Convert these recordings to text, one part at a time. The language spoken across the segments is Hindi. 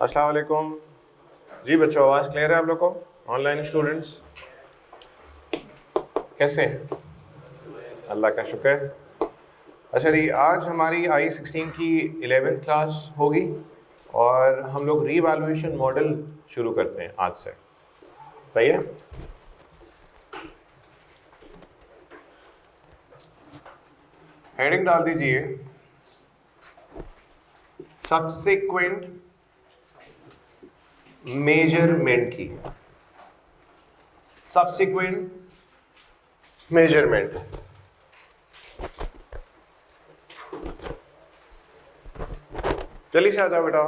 अस्सलाम वालेकुम जी बच्चों, आवाज़ क्लियर है आप लोग को? ऑनलाइन स्टूडेंट्स कैसे हैं? अल्लाह का शुक्र। अच्छा जी, आज हमारी I16 की 11th क्लास होगी और हम लोग रीवैल्यूएशन मॉडल शुरू करते हैं आज से। सही है? हेडिंग डाल दीजिए सब्सिक्वेंट मेजरमेंट की। सब्सिक्वेंट मेजरमेंट, चलिए से आ जाओ बेटा।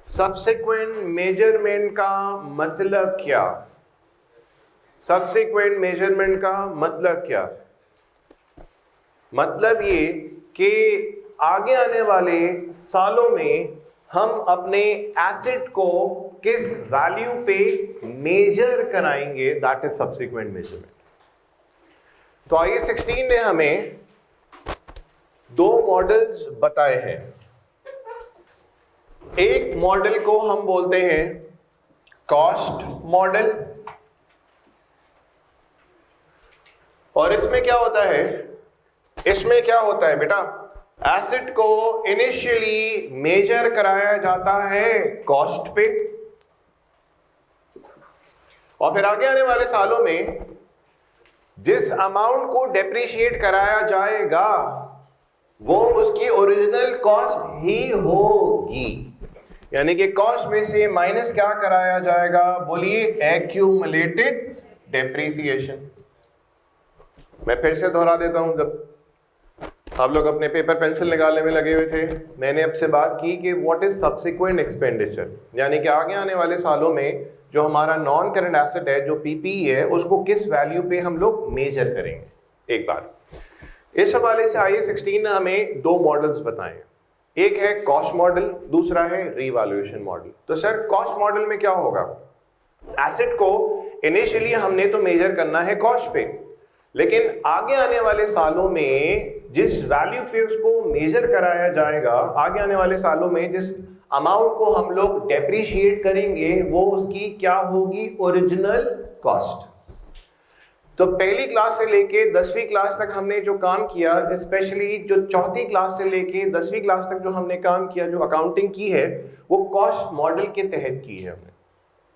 सब्सिक्वेंट मेजरमेंट का मतलब क्या? सब्सिक्वेंट मेजरमेंट का मतलब क्या? मतलब ये कि आगे आने वाले सालों में हम अपने एसेट को किस वैल्यू पे मेजर कराएंगे, दैट इज सब्सिक्वेंट मेजरमेंट। तो I16 ने हमें दो मॉडल्स बताए हैं। एक मॉडल को हम बोलते हैं कॉस्ट मॉडल, और इसमें क्या होता है? इसमें क्या होता है बेटा? एसेट को इनिशियली मेजर कराया जाता है कॉस्ट पे, और फिर आगे आने वाले सालों में जिस अमाउंट को डेप्रिशिएट कराया जाएगा वो उसकी ओरिजिनल कॉस्ट ही होगी। यानी कि कॉस्ट में से माइनस क्या कराया जाएगा? बोलिए, एक्यूमुलेटेड डेप्रिसिएशन। मैं फिर से दोहरा देता हूं, जब आप लोग अपने पेपर पेंसिल निकालने में लगे हुए थे, मैंने आपसे बात की कि व्हाट इज सब्सिक्वेंट एक्सपेंडिचर, यानी कि आगे आने वाले सालों में जो हमारा नॉन करंट एसेट है, जो पीपीई है, उसको किस वैल्यू पे हम लोग मेजर करेंगे। एक बार इस हवाले से I16 ने हमें दो मॉडल्स बताए। एक है कॉस्ट मॉडल, दूसरा है रीवैल्यूएशन मॉडल। तो सर कॉस्ट मॉडल में क्या होगा? एसेट को इनिशियली हमने तो मेजर करना है कॉस्ट पे, लेकिन आगे आने वाले सालों में जिस वैल्यू पे उसको मेजर कराया जाएगा, आगे आने वाले सालों में जिस अमाउंट को हम लोग डेप्रिशिएट करेंगे वो उसकी क्या होगी? Original cost. तो पहली क्लास से लेके 10वीं क्लास तक हमने जो काम किया, स्पेशली जो चौथी क्लास से लेके 10वीं क्लास तक जो हमने काम किया, जो अकाउंटिंग की है, वो कॉस्ट मॉडल के तहत की है हमने,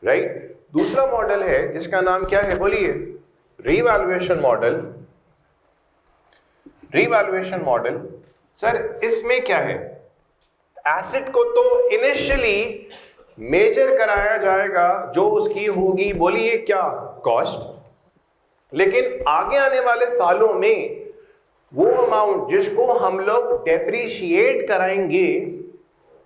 राइट। दूसरा मॉडल है जिसका नाम क्या है? बोलिए, revaluation model. Revaluation model sir इसमें क्या है? एसेट को तो इनिशियली मेजर कराया जाएगा जो उसकी होगी, बोलिए क्या? कॉस्ट। लेकिन आगे आने वाले सालों में वो अमाउंट जिसको हम लोग डेप्रिशिएट कराएंगे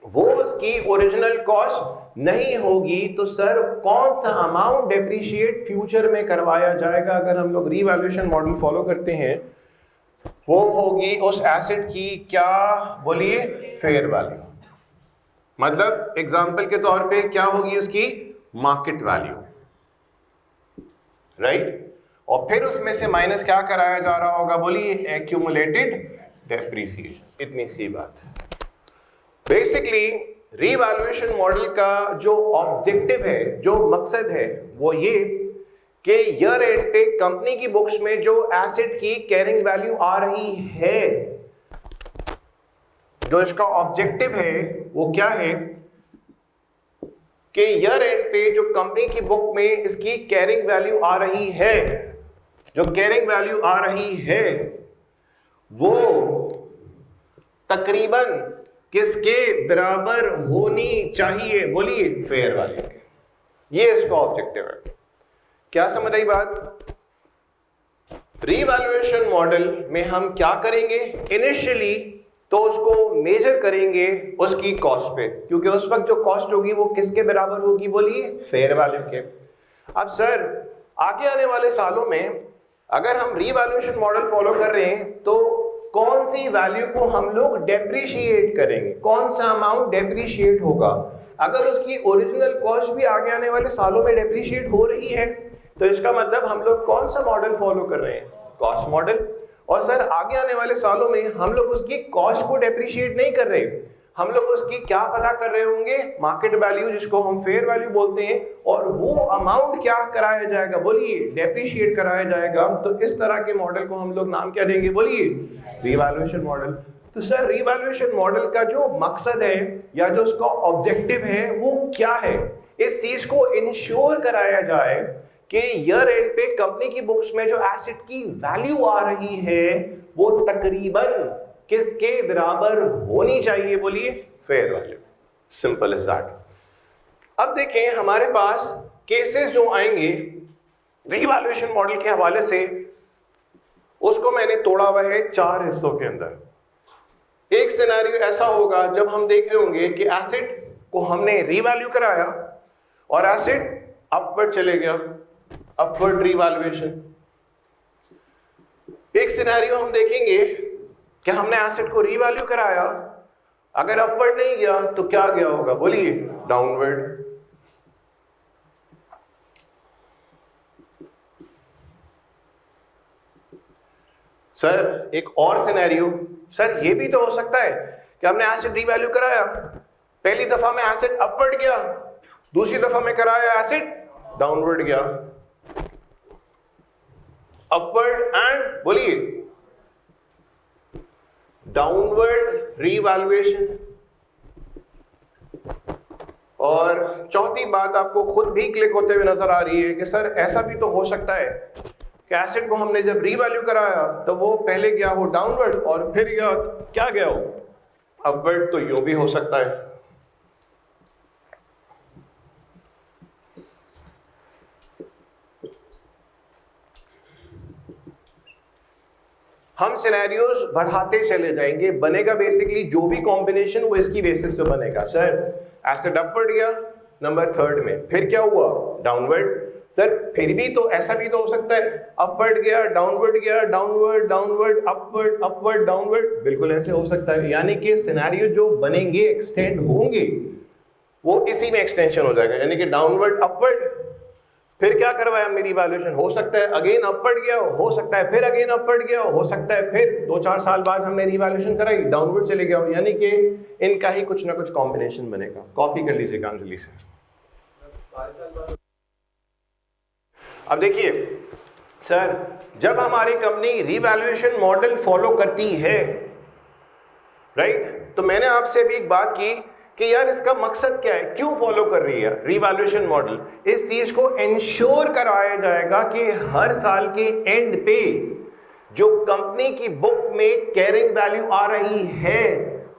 वो उसकी ओरिजिनल कॉस्ट नहीं होगी। तो सर कौन सा अमाउंट डेप्रिशिएट फ्यूचर में करवाया जाएगा अगर हम लोग रीवैल्यूएशन मॉडल फॉलो करते हैं? वो होगी उस एसेट की क्या? बोलिए, फेयर वैल्यू। मतलब एग्जांपल के तौर पे क्या होगी उसकी? Market value, right. और फिर उसमें से माइनस क्या कराया जा रहा होगा? बोलिए, एक्यूमुलेटेड डेप्रिसिएशन। इतनी सी बात है। बेसिकली रीवैल्यूएशन मॉडल का जो ऑब्जेक्टिव है, जो मकसद है, वो ये कि ईयर एंड पे कंपनी की बुक्स में जो एसेट की कैरिंग वैल्यू आ रही है, जो इसका ऑब्जेक्टिव है वो क्या है कि ईयर एंड पे जो कंपनी की बुक में इसकी कैरिंग वैल्यू आ रही है, जो कैरिंग वैल्यू आ रही है वो तकरीबन किसके बराबर होनी चाहिए? बोलिए, फेयर वैल्यू के। ये इसका ऑब्जेक्टिव है। क्या समझ आई बात? रीवैल्यूएशन मॉडल में हम क्या करेंगे? इनिशियली तो उसको मेजर करेंगे उसकी कॉस्ट पे, क्योंकि उस वक्त जो कॉस्ट होगी वो किसके बराबर होगी? बोलिए, फेयर वैल्यू के। अब सर आगे आने वाले सालों में अगर हम रीवैल्यूएशन मॉडल फॉलो कर रहे हैं तो कौन सी वैल्यू को हम लोग डेप्रिशिएट करेंगे? कौन सा अमाउंट डेप्रिशिएट होगा? अगर उसकी ओरिजिनल कॉस्ट भी आगे आने वाले सालों में डेप्रिशिएट हो रही है तो इसका मतलब हम लोग कौन सा मॉडल फॉलो कर रहे हैं? Cost model. और सर आगे आने वाले सालों में हम लोग उसकी कॉस्ट को डेप्रिशिएट नहीं कर रहे, हम लोग उसकी क्या पता कर रहे होंगे, मार्केट वैल्यू जिसको हम फेयर वैल्यू बोलते हैं, और वो अमाउंट क्या कराया जाएगा, बोलिए डेप्रिशिएट कराया जाएगा। तो इस तरह के मॉडल को हम लोग नाम क्या देंगे, बोलिए रीवैल्यूएशन मॉडल। तो सर रीवैल्यूएशन मॉडल का जो मकसद है या जो उसका ऑब्जेक्टिव है वो क्या है, इस चीज को इंश्योर कराया जाए कि ईयर एंड पे कंपनी की बुक्स में जो एसेट की वैल्यू आ रही है वो तकरीबन किसके बराबर होनी चाहिए, बोलिए fair value. Simple is that. अब देखें हमारे पास केसेस जो आएंगे रीवैल्यूएशन मॉडल के हवाले से, उसको मैंने तोड़ा हुआ है 4 हिस्सों के अंदर। एक सिनेरियो ऐसा होगा जब हम देख रहे होंगे कि एसेट को हमने रीवैल्यू कराया और एसेट अपवर्ड चले गया, अपवर्ड रीवैल्यूएशन। एक सिनेरियो हम देखेंगे कि हमने एसेट को रीवैल्यू कराया, अगर अपवर्ड नहीं गया तो क्या गया होगा, बोलिए डाउनवर्ड। सर एक और सिनेरियो, सर ये भी तो हो सकता है कि हमने एसेट रीवैल्यू कराया, पहली दफा में एसेट अपवर्ड गया, दूसरी दफा में कराया एसेट डाउनवर्ड गया। अपवर्ड एंड बोलिए डाउनवर्ड रीवैल्यूएशन। और चौथी बात आपको खुद भी क्लिक होते हुए नजर आ रही है कि सर ऐसा भी तो हो सकता है कि एसेट को हमने जब रीवैल्यू कराया तो वो पहले गया हो डाउनवर्ड और फिर गया क्या गया हो अपवर्ड। तो यूं भी हो सकता है। हम सिनेरियोज बढ़ाते चले जाएंगे, बनेगा बेसिकली जो भी कॉम्बिनेशन वो इसकी बेसिस पे बनेगा। सर एसेट अपवर्ड गया नंबर 3 में, फिर क्या हुआ डाउनवर्ड। सर फिर भी तो ऐसा भी तो हो सकता है अपवर्ड गया, डाउनवर्ड गया, downward downward upward, upward downward, बिल्कुल ऐसे हो सकता है। यानी कि सिनेरियो जो बनेंगे एक्सटेंड होंगे वो इसी में एक्सटेंशन हो जाएगा, यानी कि डाउनवर्ड अपवर्ड, फिर क्या करवाया मेरी वैल्यूएशन, हो सकता है अगेन अपवर्ड गया, हो सकता है फिर अगेन अपवर्ड गया, हो सकता है फिर 2-4 साल बाद हमने रीवैल्यूएशन कराई डाउनवर्ड चले गया, यानी कि इनका ही कुछ ना कुछ कॉम्बिनेशन बनेगा। कॉपी कर लीजिएगा अंजलि से। अब देखिए सर जब हमारी कंपनी रीवैल्यूएशन मॉडल फॉलो करती है, राइट, तो मैंने आपसे अभी एक बात की कि यार इसका मकसद क्या है, क्यों फॉलो कर रही है रीवैल्यूएशन मॉडल। इस चीज को इंश्योर कराया जाएगा कि हर साल के एंड पे जो कंपनी की बुक में कैरिंग वैल्यू आ रही है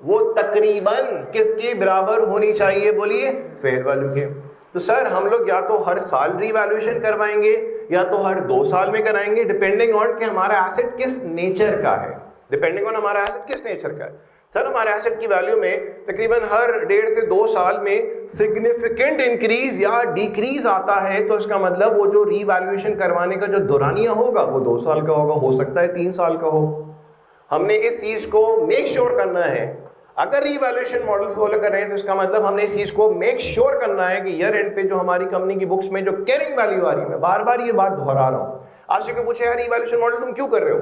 वो तकरीबन किसके बराबर होनी चाहिए, बोलिए फेयर वैल्यू के। तो सर हम लोग या तो हर साल रीवैल्यूएशन करवाएंगे या तो हर 2 साल में कराएंगे, डिपेंडिंग ऑन कि हमारा एसेट किस नेचर का है, डिपेंडिंग ऑन हमारा एसेट किस नेचर का है। सर हमारे एसेट की वैल्यू में तकरीबन हर 1.5 से 2 साल में सिग्निफिकेंट इंक्रीज या डिक्रीज आता है, तो इसका मतलब वो जो रीवैल्यूएशन करवाने का जो दौरानिया होगा वो 2 साल का होगा, हो सकता है 3 साल का हो। हमने इस चीज को मेक श्योर करना है। अगर रीवैल्यूएशन मॉडल फॉलो कर रहे हैं तो इसका मतलब हमने इस चीज को मेक श्योर करना है कि ईयर एंड पे जो हमारी कंपनी की बुक्स में जो कैरिंग वैल्यू आ रही है, मैं बार बार ये बात दोहरा रहा हूँ। आपसे क्यों पूछे यार रीवैल्यूएशन मॉडल तुम क्यों कर रहे हो,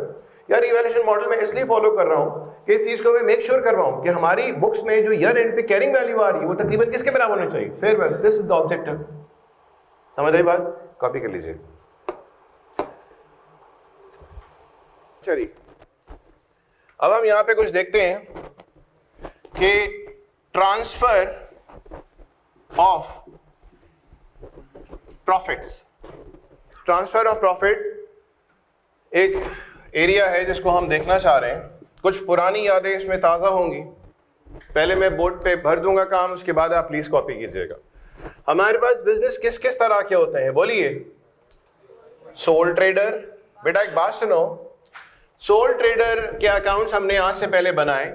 यार रीवैल्यूएशन मॉडल में इसलिए फॉलो कर रहा हूं कि इस चीज को मैं मेक श्योर कर रहा हूं कि हमारी बुक्स में जो ईयर एंड पे कैरिंग वैल्यू आ रही है वो तकरीबन किसके बराबर होनी चाहिए, fair value. This is the objective. समझ आई बात, कॉपी कर लीजिए। चलिए अब हम यहां पे कुछ देखते हैं कि transfer of profits, transfer of profit एक एरिया है जिसको हम देखना चाह रहे हैं। कुछ पुरानी यादें इसमें ताज़ा होंगी, पहले मैं बोर्ड पे भर दूंगा काम, उसके बाद आप प्लीज़ कॉपी कीजिएगा। हमारे पास बिजनेस किस किस तरह के होते हैं, बोलिए सोल ट्रेडर। बेटा एक बात सुनो, सोल ट्रेडर के अकाउंट्स हमने आज से पहले बनाए,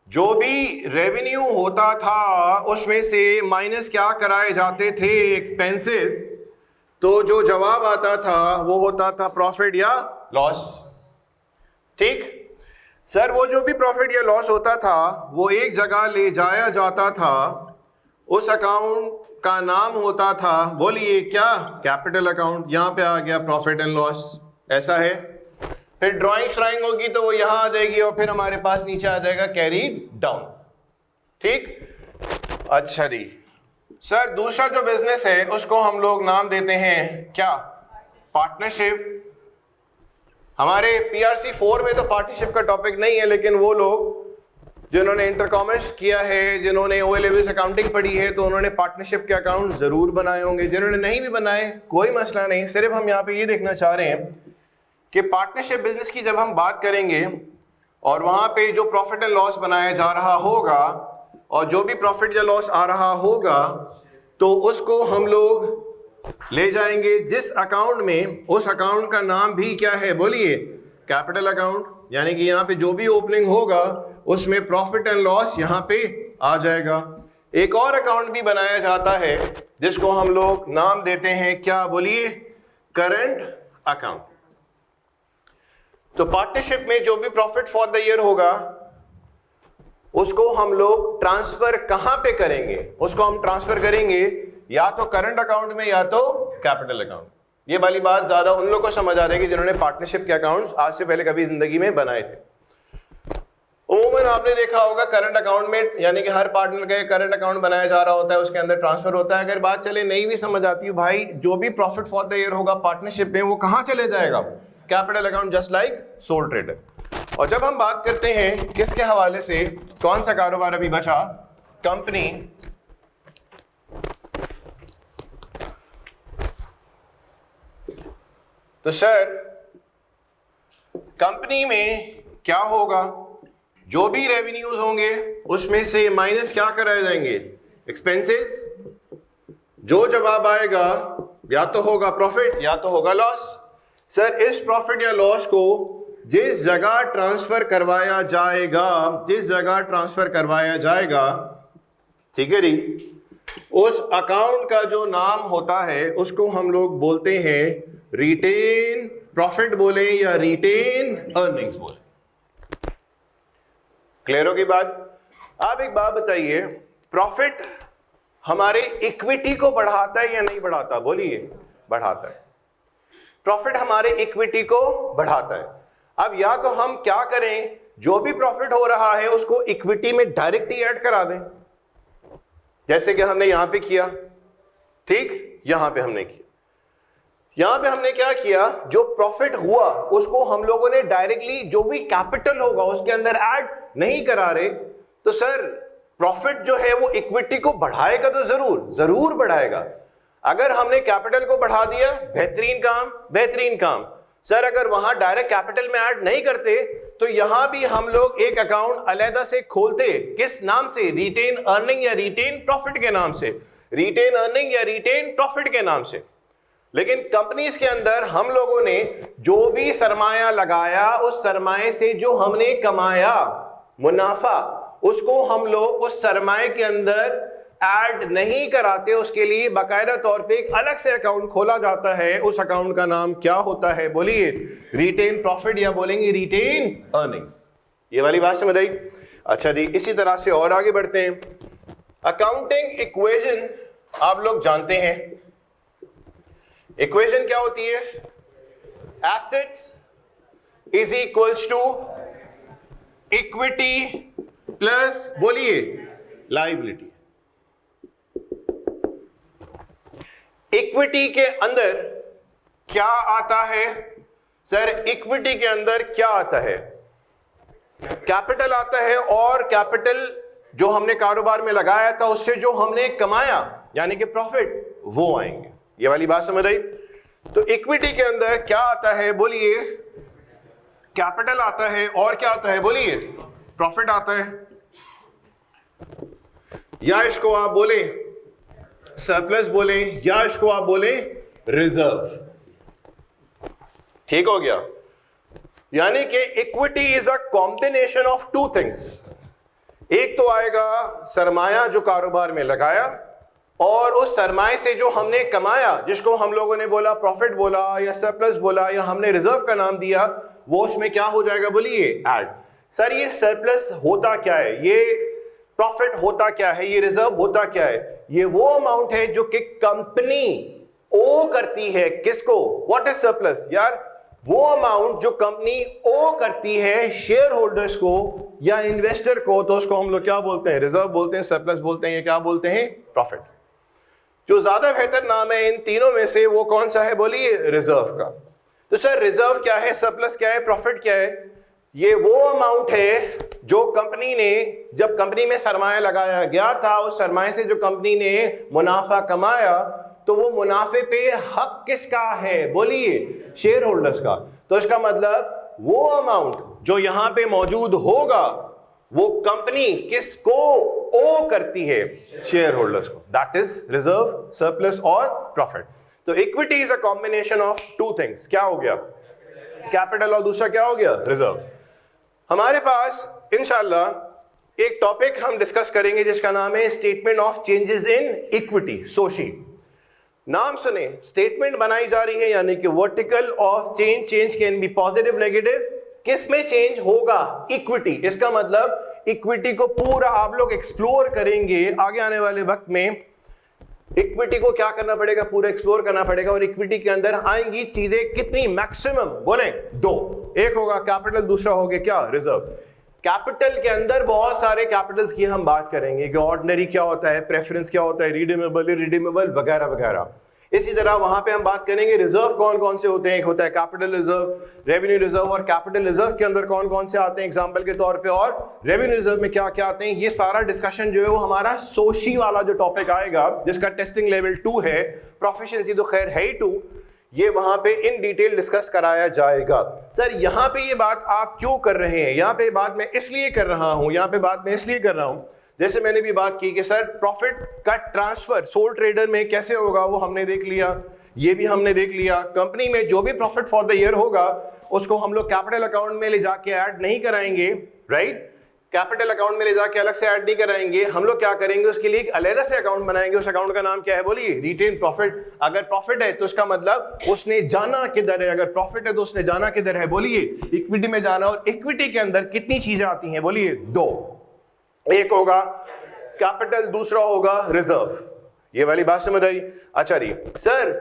जो भी रेवेन्यू होता था उसमें से माइनस क्या कराए जाते थे, एक्सपेंसेस, तो जो जवाब आता था वो होता था प्रॉफिट या लॉस। ठीक सर, वो जो भी प्रॉफिट या लॉस होता था वो एक जगह ले जाया जाता था, उस अकाउंट का नाम होता था, बोलिए क्या, कैपिटल अकाउंट। यहां पे आ गया प्रॉफिट एंड लॉस, ऐसा है। फिर ड्राइंग श्राइंग होगी तो वो यहां आ जाएगी और फिर हमारे पास नीचे आ जाएगा कैरीड डाउन। ठीक। अच्छा जी सर, दूसरा जो बिजनेस है उसको हम लोग नाम देते हैं क्या? पार्टनरशिप। हमारे पीआरसी 4 में तो पार्टनरशिप का टॉपिक नहीं है, लेकिन वो लोग जिन्होंने इंटर कॉमर्स किया है, जिन्होंने ओ लेवल्स अकाउंटिंग पढ़ी है, तो उन्होंने पार्टनरशिप के अकाउंट जरूर बनाए होंगे। जिन्होंने नहीं भी बनाए कोई मसला नहीं, सिर्फ हम यहाँ पे ये देखना चाह रहे हैं कि पार्टनरशिप बिजनेस की जब हम बात करेंगे और वहां पे जो प्रॉफिट एंड लॉस बनाया जा रहा होगा और जो भी प्रॉफिट या लॉस आ रहा होगा, तो उसको हम लोग ले जाएंगे जिस अकाउंट में, उस अकाउंट का नाम भी क्या है बोलिए? Capital account. यानी कि यहाँ पे जो भी ओपनिंग होगा उसमें प्रॉफिट एंड लॉस यहाँ पे आ जाएगा। एक और अकाउंट भी बनाया जाता है जिसको हम लोग नाम देते हैं क्या बोलिए? Current account. तो पार्टनरशिप में जो भी प्रॉफिट फॉर द ईयर होगा उसको हम लोग ट्रांसफर कहां पे करेंगे? उसको हम ट्रांसफर करेंगे या तो करंट अकाउंट में या तो कैपिटल अकाउंट। ये वाली बात ज्यादा उन लोगों को समझ आ रहेगी जिन्होंने पार्टनरशिप के अकाउंट्स आज से पहले कभी जिंदगी में बनाए थे। उमूमन आपने देखा होगा करंट अकाउंट में, यानी कि हर पार्टनर का करंट अकाउंट बनाया जा रहा होता है, उसके अंदर ट्रांसफर होता है। अगर बात चले नहीं भी समझ आती है भाई, जो भी प्रॉफिट फॉर द ईयर होगा पार्टनरशिप में वो कहां चले जाएगा? Capital account, just like soul trader. और जब हम बात करते हैं किसके हवाले से, कौन सा कारोबार अभी बचा? कंपनी। तो सर कंपनी में क्या होगा? जो भी रेवेन्यूज होंगे उसमें से माइनस क्या कराए जाएंगे? एक्सपेंसेस। जो जवाब आएगा या तो होगा प्रॉफिट या तो होगा लॉस। सर इस प्रॉफिट या लॉस को जिस जगह ट्रांसफर करवाया जाएगा, जिस जगह ट्रांसफर करवाया जाएगा, ठीक है जी, उस अकाउंट का जो नाम होता है उसको हम लोग बोलते हैं रिटेन प्रॉफिट बोले या रिटेन अर्निंग्स बोले। क्लियर होगी बात? आप एक बात बताइए, प्रॉफिट हमारे इक्विटी को बढ़ाता है या नहीं बढ़ाता? बोलिए। बढ़ाता है। प्रॉफिट हमारे इक्विटी को बढ़ाता है। अब या तो हम क्या करें, जो भी प्रॉफिट हो रहा है उसको इक्विटी में डायरेक्ट ही ऐड करा दें, जैसे कि हमने यहां पे किया। ठीक, यहां पे हमने किया। यहां पे हमने क्या किया, जो प्रॉफिट हुआ उसको हम लोगों ने डायरेक्टली जो भी कैपिटल होगा उसके अंदर ऐड नहीं करा रहे। तो सर प्रॉफिट जो है वो इक्विटी को बढ़ाएगा तो जरूर बढ़ाएगा। अगर हमने कैपिटल को बढ़ा दिया, बेहतरीन काम, बेहतरीन काम। सर अगर वहां डायरेक्ट कैपिटल में ऐड नहीं करते तो यहां भी हम लोग एक अकाउंट अलहदा से खोलते। किस नाम से? रिटेन अर्निंग या रिटेन प्रॉफिट के नाम से। रिटेन अर्निंग या रिटेन प्रॉफिट के नाम से। लेकिन कंपनीज के अंदर हम लोगों ने जो भी सरमाया लगाया, उस सरमाए से जो हमने कमाया मुनाफा, उसको हम लोग उस सरमाए के अंदर ऐड नहीं कराते। उसके लिए बाकायदा तौर पे एक अलग से अकाउंट खोला जाता है। उस अकाउंट का नाम क्या होता है? बोलिए। रिटेन प्रॉफिट या बोलेंगे रिटेन अर्निंग्स। ये वाली बात समझ आई? अच्छा जी, इसी तरह से और आगे बढ़ते हैं। अकाउंटिंग इक्वेशन आप लोग जानते हैं। इक्वेशन क्या होती है? Assets is equals to equity plus बोलिए लायबिलिटी। इक्विटी के अंदर क्या आता है? सर इक्विटी के अंदर क्या आता है? कैपिटल आता है, और कैपिटल जो हमने कारोबार में लगाया था उससे जो हमने कमाया यानी कि प्रॉफिट, वो आएंगे। ये वाली बात समझ आई? तो इक्विटी के अंदर क्या आता है? बोलिए। कैपिटल आता है, और क्या आता है? बोलिए। प्रॉफिट आता है, या इसको आप बोले सरप्लस बोले, या इसको आप बोले रिजर्व। ठीक हो गया? यानी कि equity is a combination of two things. एक तो आएगा सरमाया जो कारोबार में लगाया, और उस सरमाए से जो हमने कमाया, जिसको हम लोगों ने बोला प्रॉफिट बोला या सरप्लस बोला या हमने रिजर्व का नाम दिया, वो उसमें क्या हो जाएगा? बोलिए ऐड। सर ये सरप्लस होता क्या है? ये प्रॉफिट होता क्या है? ये रिजर्व होता क्या है? ये वो अमाउंट है जो कि कंपनी ओ करती है। किसको? What is surplus? यार वो अमाउंट जो कंपनी ओ करती है शेयर होल्डर्स को या इन्वेस्टर को, तो उसको हम लोग क्या बोलते हैं? रिजर्व बोलते हैं, सरप्लस बोलते हैं, या क्या बोलते हैं? प्रॉफिट। जो ज्यादा बेहतर नाम है इन तीनों में से वो कौन सा है? बोलिए, रिजर्व का। तो सर रिजर्व क्या है, सरप्लस क्या है, प्रॉफिट क्या है? ये वो अमाउंट है जो कंपनी ने, जब कंपनी में सरमाया लगाया गया था, उस सरमाए से जो कंपनी ने मुनाफा कमाया, तो वो मुनाफे पे हक किसका है? बोलिए, शेयर होल्डर्स का। तो इसका मतलब वो अमाउंट जो यहां पे मौजूद होगा वो कंपनी किसको ओ करती है? शेयर होल्डर्स को। दैट इज रिजर्व, सरप्लस और प्रॉफिट। तो equity is a combination of two things. क्या हो गया? कैपिटल, और दूसरा क्या हो गया? रिजर्व। हमारे पास इंशाल्लाह एक टॉपिक हम डिस्कस करेंगे जिसका नाम है statement of changes in equity, सोशी। नाम सुने, स्टेटमेंट बनाई जा रही है, यानी कि vertical of change. Change can be positive, negative. किस में चेंज होगा? इक्विटी। इसका मतलब इक्विटी को पूरा आप लोग एक्सप्लोर करेंगे आगे आने वाले वक्त में। इक्विटी को क्या करना पड़ेगा? पूरा एक्सप्लोर करना पड़ेगा। और इक्विटी के अंदर आएंगी चीजें कितनी? मैक्सिमम बोले दो। एक होगा कैपिटल, दूसरा हो गया क्या? रिजर्व। कैपिटल के अंदर बहुत सारे कैपिटल्स की हम बात करेंगे कि ऑर्डिनरी क्या होता है, प्रेफरेंस क्या होता है, रिडीमेबल, इरिडीमेबल वगैरह वगैरह। इसी तरह वहां पे हम बात करेंगे रिजर्व कौन कौन से होते हैं। एक होता है कैपिटल रिजर्व, रेवेन्यू रिजर्व, और कैपिटल रिजर्व के अंदर कौन कौन से आते हैं एग्जांपल के तौर पे, और रेवेन्यू रिजर्व में क्या क्या आते हैं। ये सारा डिस्कशन जो है वो हमारा सोशी वाला जो टॉपिक आएगा, जिसका टेस्टिंग लेवल 2 है, प्रोफिशिएंसी तो खैर है ही 2, ये वहां पे इन डिटेल डिस्कस कराया जाएगा। सर यहाँ पे ये बात आप क्यों कर रहे हैं? यहाँ पे बात मैं इसलिए कर रहा हूं, यहाँ पे बात मैं इसलिए कर रहा हूं, जैसे मैंने भी बात की कि सर प्रॉफिट का ट्रांसफर सोल ट्रेडर में कैसे होगा वो हमने देख लिया, ये भी हमने देख लिया। कंपनी में जो भी प्रॉफिट फॉर द ईयर होगा उसको हम लोग कैपिटल अकाउंट में ले जाके ऐड नहीं कराएंगे, राइट? कैपिटल अकाउंट में ले जाके अलग से ऐड नहीं कराएंगे। हम लोग क्या करेंगे? उसके लिए एक अलग से अकाउंट बनाएंगे। उस अकाउंट का नाम क्या है? बोलिए, रिटेन प्रॉफिट। अगर प्रॉफिट है तो उसका मतलब उसने जाना किधर है, अगर प्रॉफिट है तो उसने जाना किधर है? बोलिए, इक्विटी में जाना। और इक्विटी के अंदर कितनी चीजें आती हैं? बोलिए, दो। एक होगा कैपिटल, दूसरा होगा रिजर्व। ये वाली बात समझ आई? अच्छा जी सर,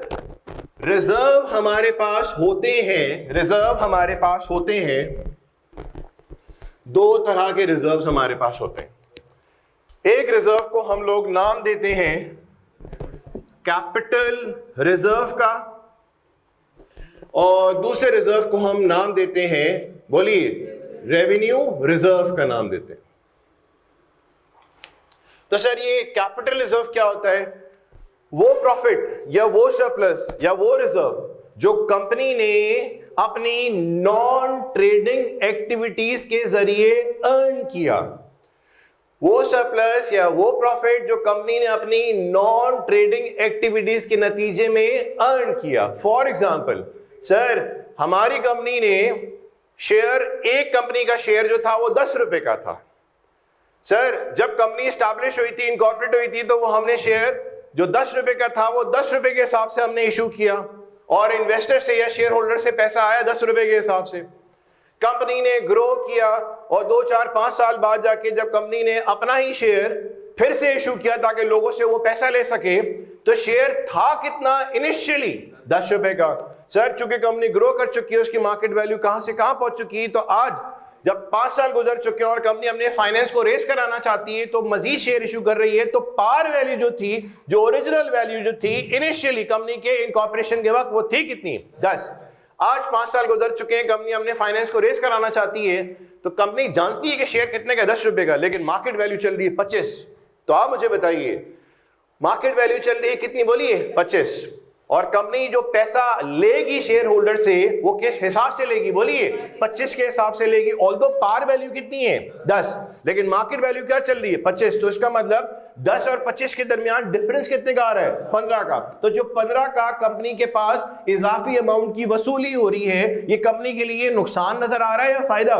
रिजर्व हमारे पास होते हैं, रिजर्व हमारे पास होते हैं, दो तरह के रिजर्व हमारे पास होते हैं। एक रिजर्व को हम लोग नाम देते हैं कैपिटल रिजर्व का, और दूसरे रिजर्व को हम नाम देते हैं, बोलिए, रेवेन्यू रिजर्व का नाम देते हैं। तो सर ये कैपिटल रिजर्व क्या होता है? वो प्रॉफिट या वो सरप्लस या वो रिजर्व जो कंपनी ने अपनी नॉन ट्रेडिंग एक्टिविटीज के जरिए अर्न किया। वो सरप्लस या वो प्रॉफिट जो कंपनी ने अपनी नॉन ट्रेडिंग एक्टिविटीज के नतीजे में अर्न किया। फॉर एग्जांपल सर, हमारी कंपनी ने शेयर, एक कंपनी का शेयर जो था वो 10 रुपए का था। सर जब कंपनी स्टैब्लिश हुई थी, इनकॉर्पोरेट हुई थी, तो वो हमने शेयर जो 10 रुपए का था वो 10 रुपए के हिसाब से हमने इशू किया, और इन्वेस्टर से या शेयर होल्डर से पैसा आया 10 रुपए के हिसाब से। कंपनी ने ग्रो किया और 2, 4, 5 साल बाद जाके जब कंपनी ने अपना ही शेयर फिर से इशू किया ताकि लोगों से वो पैसा ले सके, तो शेयर था कितना इनिशियली? 10 रुपए का। सर चूंकि कंपनी ग्रो कर चुकी है, उसकी मार्केट वैल्यू कहां से कहां पहुंच चुकी है, तो आज जब 5 साल गुजर चुके हैं और कंपनी अपने फाइनेंस को रेस कराना चाहती है तो मजीद शेयर इशू कर रही है, तो पार वैल्यू जो थी, जो ओरिजिनल वैल्यू जो थी इनिशियली कंपनी के इनकॉर्पोरेशन के वक्त, वो थी कितनी? 10। आज 5 साल गुजर चुके हैं, कंपनी अपने फाइनेंस को रेस कराना चाहती है, तो कंपनी जानती है कि शेयर कितने का? 10 रुपए का, लेकिन मार्केट वैल्यू चल रही है 25। तो आप मुझे बताइए, मार्केट वैल्यू चल रही है कितनी? बोलिए, 25। और कंपनी जो पैसा लेगी शेयर होल्डर से वो किस हिसाब से लेगी? बोलिए, 25 के हिसाब से लेगी। ऑल्दो पार वैल्यू कितनी है? 10, लेकिन मार्केट वैल्यू क्या चल रही है? 25। तो इसका मतलब 10 और 25 के दरमियान डिफरेंस कितने का आ रहा है? 15 का। तो जो 15 का कंपनी के पास इजाफी अमाउंट की वसूली हो रही है, ये कंपनी के लिए नुकसान नजर आ रहा है या फायदा?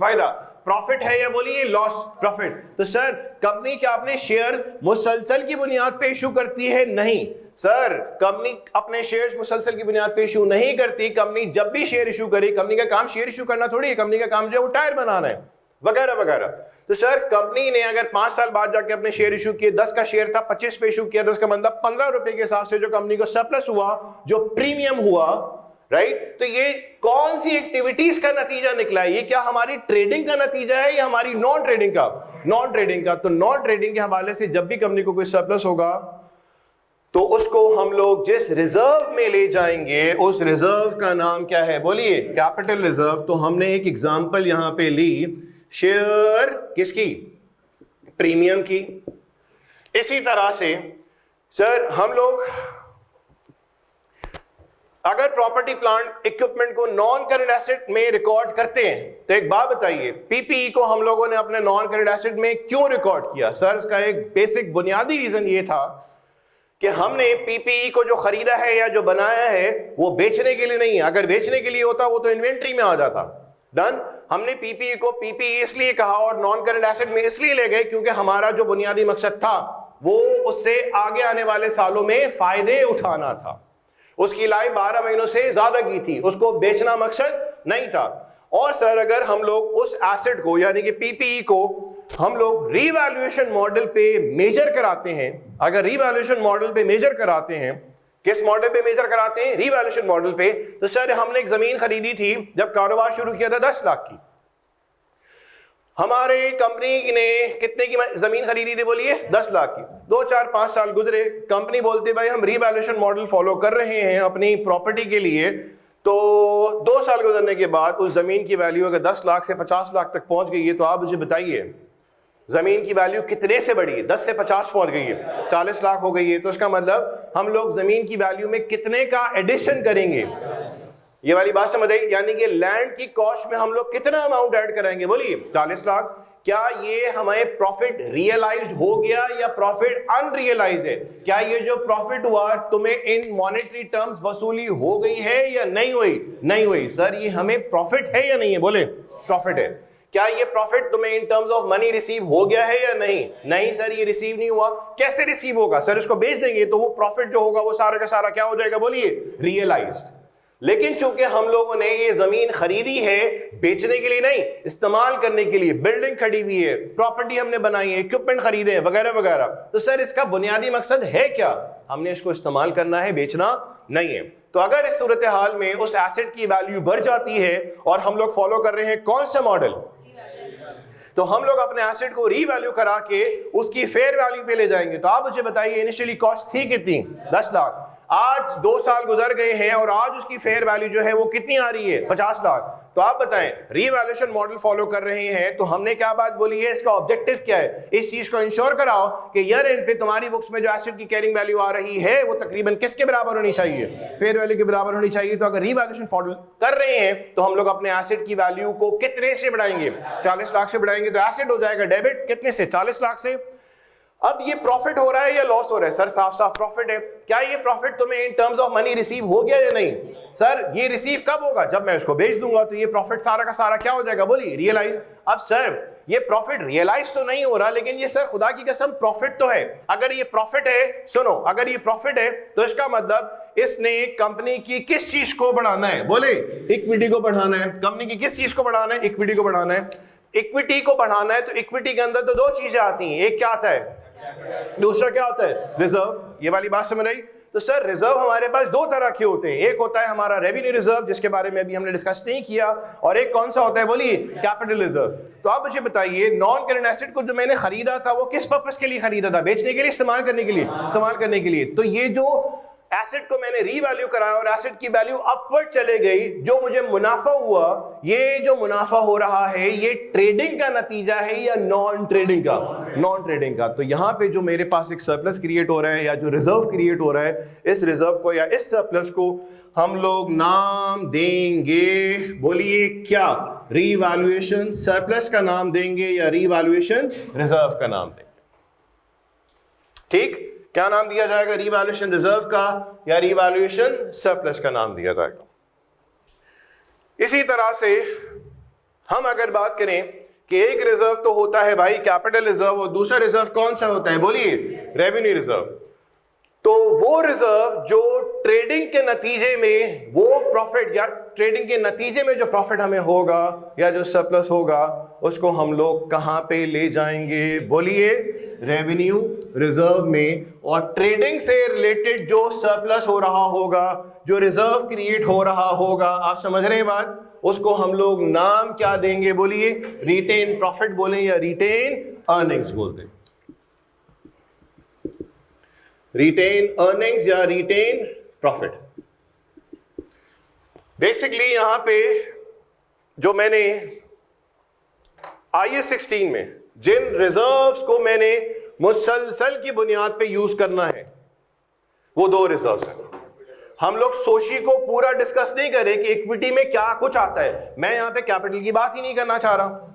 फायदा। प्रॉफिट है या बोलिए लॉस? प्रॉफिट। तो सर कंपनी क्या अपने शेयर मुसलसल की बुनियाद पे इशू करती है? नहीं सर, कंपनी अपने शेयर्स मुसलसल की बुनियाद पे इशू नहीं करती। कंपनी जब भी शेयर इशू करे, कंपनी का काम शेयर इशू करना थोड़ी है, कंपनी का काम जो है वो टायर बनाना है वगैरह वगैरह। तो सर कंपनी ने अगर 5 साल बाद जाके अपने शेयर इशू किए, 10 का शेयर था 25 पे इशू किया, तो उसका मतलब 15 रुपए के हिसाब से जो कंपनी को सरप्लस हुआ, जो प्रीमियम हुआ, राइट। तो ये कौन सी एक्टिविटीज का नतीजा निकला है? ये क्या हमारी ट्रेडिंग का नतीजा है या हमारी नॉन ट्रेडिंग का? नॉन ट्रेडिंग का। तो नॉन ट्रेडिंग के हवाले से जब भी कंपनी को कोई सरप्लस होगा तो उसको हम लोग जिस रिजर्व में ले जाएंगे उस रिजर्व का नाम क्या है? बोलिए, कैपिटल रिजर्व। तो हमने एक एग्जांपल यहां पे ली, शेयर किसकी? प्रीमियम की। इसी तरह से सर हम लोग अगर प्रॉपर्टी प्लांट इक्विपमेंट को नॉन करंट एसेट में रिकॉर्ड करते हैं तो एक बात बताइए, पीपीई को हम लोगों ने अपने नॉन करंट एसेट में क्यों रिकॉर्ड किया? सर इसका एक बेसिक बुनियादी रीजन ये था कि हमने पीपीई को जो खरीदा है या जो बनाया है वो बेचने के लिए नहीं है। अगर बेचने के लिए होता वो तो इन्वेंट्री में आ जाता। डन। हमने पीपीई को पीपीई इसलिए कहा और नॉन करंट एसेट में इसलिए ले गए क्योंकि हमारा जो बुनियादी मकसद था वो उससे आगे आने वाले सालों में फायदे उठाना था। उसकी लाइफ 12 महीनों से ज्यादा की थी, उसको बेचना मकसद नहीं था। और सर अगर हम लोग उस एसेट को यानी कि पीपीई को हम लोग रीवैल्यूएशन मॉडल पे मेजर कराते हैं, अगर रीवैल्यूएशन मॉडल पे मेजर कराते हैं, किस मॉडल पे मेजर कराते हैं? रीवैल्यूएशन मॉडल पे। तो सर हमने एक जमीन खरीदी थी जब कारोबार शुरू किया था 10 लाख की। हमारे कंपनी ने कितने की जमीन खरीदी थी? बोलिए 10 लाख की। 2 4 5 साल गुजरे, कंपनी बोलती भाई हम रीवैल्यूएशन मॉडल फॉलो कर रहे हैं अपनी प्रॉपर्टी के लिए। तो 2 साल गुजरने के बाद उस जमीन की वैल्यू अगर 10 लाख से 50 लाख तक पहुंच गई है तो आप मुझे बताइए जमीन की वैल्यू कितने से बढ़ी है? 10 से 50 पहुंच गई है, 40 लाख हो गई है। तो इसका मतलब हम लोग जमीन की वैल्यू में कितने का एडिशन करेंगे? ये वाली बात समझ आई? यानी कि लैंड की कॉस्ट में हम लोग कितना अमाउंट ऐड कराएंगे? बोलिए 40 लाख। क्या ये हमें प्रॉफिट रियलाइज्ड हो गया या प्रॉफिट अनरियलाइज्ड है? क्या ये जो प्रॉफिट हुआ तुम्हें इन मॉनेटरी टर्म्स वसूली हो गई है या नहीं हुई? नहीं हुई। सर ये हमें प्रॉफिट है या नहीं है? बोले प्रॉफिट है। क्या ये प्रॉफिट तुम्हें in terms of money receive हो गया है या नहीं? नहीं सर ये रिसीव नहीं हुआ। कैसे रिसीव होगा? सर इसको बेच देंगे तो वो प्रॉफिट जो होगा वो सारा का सारा क्या हो जाएगा? बोलिए रियलाइज्ड। लेकिन चूंकि हम लोगों ने ये जमीन खरीदी है बेचने के लिए नहीं, इस्तेमाल करने के लिए, बिल्डिंग खड़ी हुई है, प्रॉपर्टी हमने बनाई है, इक्विपमेंट खरीदे हैं वगैरह वगैरह, तो सर इसका बुनियादी मकसद है क्या? हमने इसको इस्तेमाल करना है, बेचना नहीं है। तो अगर इस सूरत हाल में उस एसेट की वैल्यू बढ़ जाती है और हम लोग फॉलो कर रहे हैं कौन सा मॉडल? तो हम लोग अपने एसेट को रीवैल्यू करा के उसकी फेयर वैल्यू पे ले जाएंगे। तो आप मुझे बताइए इनिशियली कॉस्ट थी कितनी? 10 लाख। आज 2 साल गुजर गए हैं और आज उसकी फेयर वैल्यू जो है वो कितनी आ रही है? 50 लाख। तो आप बताएं रीवैल्यूएशन मॉडल फॉलो कर रहे हैं तो हमने क्या बात बोली है? इसका ऑब्जेक्टिव क्या है? इस चीज को इंश्योर कराओ कि ईयर एंड पे तुम्हारी बुक्स में जो एसेट की कैरिंग वैल्यू आ रही है वो तकरीबन किसके बराबर होनी चाहिए? फेयर वैल्यू के बराबर होनी चाहिए। तो अगर रीवैल्यूएशन फॉलो कर रहे हैं तो हम लोग अपने एसेट की वैल्यू को कितने से बढ़ाएंगे? 40 लाख से बढ़ाएंगे। तो एसेट हो जाएगा डेबिट कितने से? 40 लाख से। अब ये प्रॉफिट हो रहा है या लॉस हो रहा है? सर साफ साफ प्रॉफिट है। क्या ये प्रॉफिट तुम्हें in terms of money receive हो गया या नहीं? सर ये रिसीव कब होगा? जब मैं इसको बेच दूंगा। तो ये प्रॉफिट सारा का सारा क्या हो जाएगा? बोलिए रियलाइज। अब सर ये प्रॉफिट रियलाइज तो नहीं हो रहा, लेकिन ये सर खुदा की कसम प्रॉफिट तो है। अगर ये प्रॉफिट है, सुनो, अगर ये प्रॉफिट है तो इसका मतलब इसने कंपनी की किस चीज को बढ़ाना है? बोले इक्विटी को बढ़ाना है। कंपनी की किस चीज को बढ़ाना है? इक्विटी को बढ़ाना है। इक्विटी को बढ़ाना है तो इक्विटी के अंदर तो 2 चीजें आती हैं, एक क्या आता है, दूसरा क्या होता है? रिजर्व। ये वाली बात समझ आई? तो सर रिजर्व हमारे पास 2 तरह के होते हैं। एक होता है हमारा रेवेन्यू रिजर्व जिसके बारे में अभी हमने डिस्कस नहीं किया, और एक कौन सा होता है? बोलिए कैपिटल रिजर्व। तो आप मुझे बताइए नॉन करंट एसेट को जो मैंने खरीदा था वो किस पर्पस के लिए खरीदा था? बेचने के लिए, इस्तेमाल करने के लिए? इस्तेमाल करने के लिए। तो ये जो एसेट को मैंने रीवैल्यू कराया और एसेट की वैल्यू अपवर्ड चले गई, जो मुझे मुनाफा हुआ, ये जो मुनाफा हो रहा है ये ट्रेडिंग का नतीजा है या नॉन ट्रेडिंग का? नॉन ट्रेडिंग का। तो यहां पे जो मेरे पास एक सरप्लस क्रिएट हो रहा है या जो रिजर्व क्रिएट हो रहा है, इस रिजर्व को या इस सरप्लस को हम लोग नाम देंगे, बोलिए क्या? रीवैल्यूएशन सरप्लस का नाम देंगे या रीवैल्यूएशन रिजर्व का नाम देंगे? ठीक, क्या नाम दिया जाएगा? रीवैल्यूएशन रिजर्व का या रीवैल्यूएशन सरप्लस का नाम दिया जाएगा। इसी तरह से हम अगर बात करें कि एक रिजर्व तो होता है भाई कैपिटल रिजर्व, और दूसरा रिजर्व कौन सा होता है? बोलिए रेवेन्यू रिजर्व। तो वो रिजर्व जो ट्रेडिंग के नतीजे में वो प्रॉफिट या ट्रेडिंग के नतीजे में जो प्रॉफिट हमें होगा या जो सरप्लस होगा उसको हम लोग कहां पे ले जाएंगे? बोलिए, रेवेन्यू रिजर्व में। और ट्रेडिंग से रिलेटेड जो सरप्लस हो रहा होगा, जो रिजर्व क्रिएट हो रहा होगा, आप समझ रहे हैं बात, उसको हम लोग नाम क्या देंगे? बोलिए, रिटेन प्रॉफिट बोलें या रिटेन अर्निंग्स बोलते हैं। रिटेन अर्निंग्स या रिटेन प्रॉफिट। बेसिकली यहां पे जो मैंने IAS 16 में जिन रिजर्व्स को मैंने मुसलसल की बुनियाद पे यूज करना है वो दो रिजर्व्स हैं। हम लोग सोशी को पूरा डिस्कस नहीं करें कि इक्विटी में क्या कुछ आता है। मैं यहां पे कैपिटल की बात ही नहीं करना चाह रहा,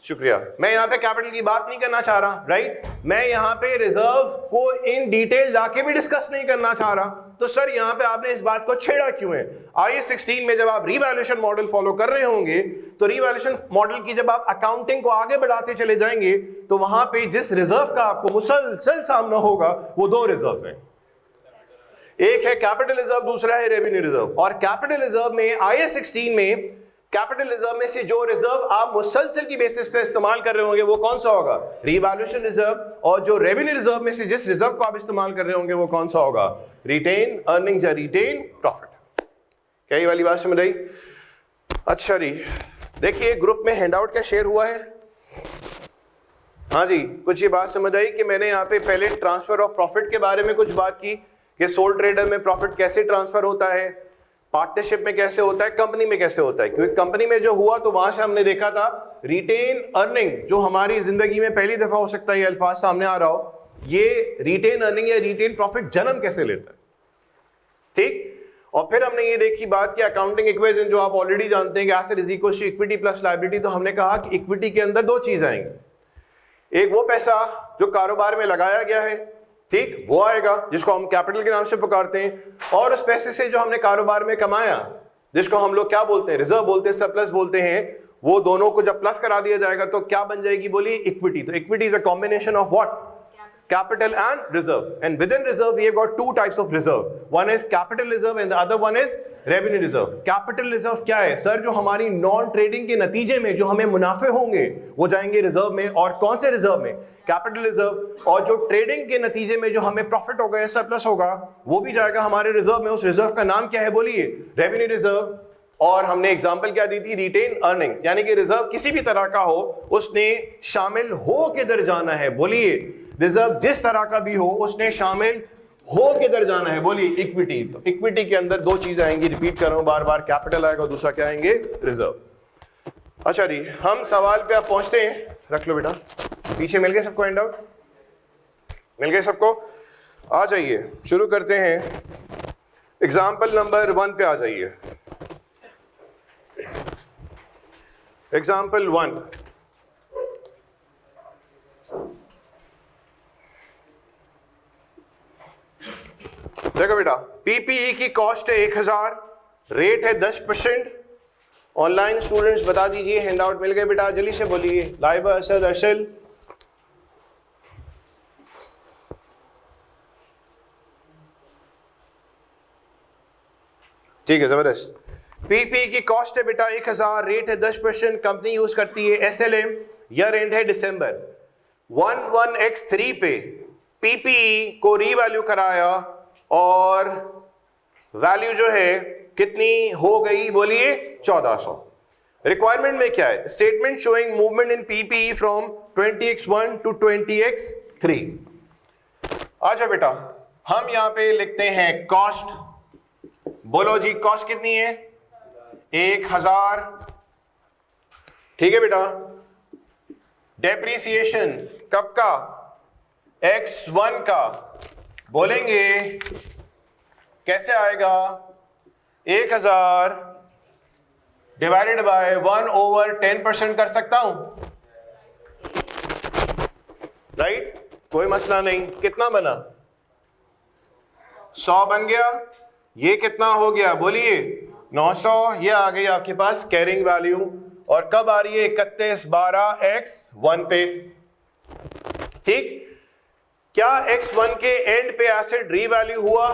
शुक्रिया, मैं यहां पे कैपिटल की बात नहीं करना चाह रहा, राइट। मैं यहां पे रिजर्व को इन डिटेल जाके भी डिस्कस नहीं करना चाह रहा। तो सर यहां पे आपने इस बात को छेड़ा क्यों है? IAS 16 में जब आप रीवैल्यूएशन मॉडल फॉलो कर रहे होंगे तो रीवैल्यूएशन मॉडल की जब आप अकाउंटिंग को आगे बढ़ाते चले जाएंगे तो वहां पे जिस रिजर्व का आपको मुसलसल सामना होगा वो दो रिजर्व हैं। एक है कैपिटल रिजर्व, दूसरा है रेवेन्यू रिजर्व। और कैपिटल रिजर्व में IAS 16 में कैपिटल रिजर्व में से जो रिजर्व आप मुसलसल की बेसिस पे इस्तेमाल कर रहे होंगे वो कौन सा होगा? Revaluation reserve. और जो रेवेन्यू रिजर्व में से जिस रिजर्व को आप इस्तेमाल कर रहे होंगे वो कौन सा होगा? रिटेन अर्निंग्स या रिटेन प्रॉफिट। क्या ये वाली बात समझ आई? अच्छा जी, देखिए ग्रुप में हैंडआउट क्या शेयर हुआ है? हाँ जी, कुछ ये बात समझ आई कि मैंने यहाँ पे पहले ट्रांसफर ऑफ प्रॉफिट के बारे में कुछ बात की कि सोल ट्रेडर में प्रॉफिट कैसे ट्रांसफर होता है, पार्टनरशिप में कैसे होता है, कंपनी में कैसे होता है। क्योंकि कंपनी में जो हुआ तो वहां से हमने देखा था रिटेन अर्निंग, जो हमारी जिंदगी में पहली दफा हो सकता है ये अल्फाज सामने आ रहा हो, ये रिटेन अर्निंग या रिटेन प्रॉफिट जन्म कैसे लेता है, ठीक। और फिर हमने ये देखी बात कि अकाउंटिंग इक्वेशन जो आप ऑलरेडी जानते हैं कि asset is equal to equity plus liability. तो हमने कहा कि इक्विटी के अंदर दो चीज आएंगी, एक वो पैसा जो कारोबार में लगाया गया है, ठीक, वो आएगा जिसको हम कैपिटल के नाम से पुकारते हैं, और उस पैसे से जो हमने कारोबार में कमाया जिसको हम लोग क्या बोलते हैं? रिजर्व बोलते हैं, सरप्लस बोलते हैं। वो दोनों को जब प्लस करा दिया जाएगा तो क्या बन जाएगी? बोलिए, इक्विटी। तो equity is a combination of what? Capital and reserve. And within reserve we have got two types of reserve. One is capital reserve and the other one is revenue reserve. Capital reserve क्या है सर? जो हमारी नॉन ट्रेडिंग के नतीजे में जो हमें मुनाफे होंगे वो जाएंगे रिजर्व में। और कौन से रिजर्व में? Capital reserve. और जो ट्रेडिंग के नतीजे में जो हमें प्रॉफिट होगा या सरप्लस होगा वो भी जाएगा हमारे रिजर्व में। उस रिजर्व का नाम क्या है? बोलिए, रेवेन्यू रिजर्व। और हमने एग्जांपल क्या दी थी? Retain earning. यानी कि रिजर्व किसी भी तरह का हो उसने शामिल हो किधर जाना है? बोलिए, रिजर्व जिस तरह का भी हो उसने शामिल हो किधर जाना है? बोलिए, इक्विटी। तो इक्विटी के अंदर दो चीज आएंगी, रिपीट कर रहा हूं बार बार, कैपिटल आएगा, दूसरा क्या आएंगे? रिजर्व। अच्छा जी, हम सवाल पे आप पहुंचते हैं। रख लो बेटा, पीछे मिल गए सबको हैंडआउट? मिल गए सबको? आ जाइए, शुरू करते हैं। एग्जाम्पल नंबर 1 पे आ जाइए। एग्जाम्पल 1, देखो बेटा, पीपीई की कॉस्ट है 1000, रेट है 10%। ऑनलाइन स्टूडेंट्स बता दीजिए, हैंडआउट मिल गए बेटा? जल्दी से बोलिए। लाइबा, असद, अर्शल, ठीक है, जबरदस्त। पीपीई की कॉस्ट है बेटा 1000, रेट है 10%, कंपनी यूज करती है SLM, ईयर एंड है दिसंबर। 11x3 पे पीपीई को रीवैल्यू कराया और वैल्यू जो है कितनी हो गई? बोलिए, 1400। रिक्वायरमेंट में क्या है? Statement showing movement in PPE from 20x1 to 20x3। अच्छा बेटा, हम यहां पे लिखते हैं कॉस्ट। बोलो जी, कॉस्ट कितनी है? 1000, ठीक है बेटा। डेप्रीसिएशन कब का? x1 का। बोलेंगे कैसे आएगा? 1000 डिवाइडेड बाय 1/10% कर सकता हूं, राइट? कोई मसला नहीं। कितना बना? 100 बन गया। ये कितना हो गया? बोलिए, 900। ये आ गई आपके पास कैरिंग वैल्यू। और कब आ रही है? 31/12 x1 पे, ठीक। क्या x1 के एंड पे एसिड रीवैल्यू हुआ?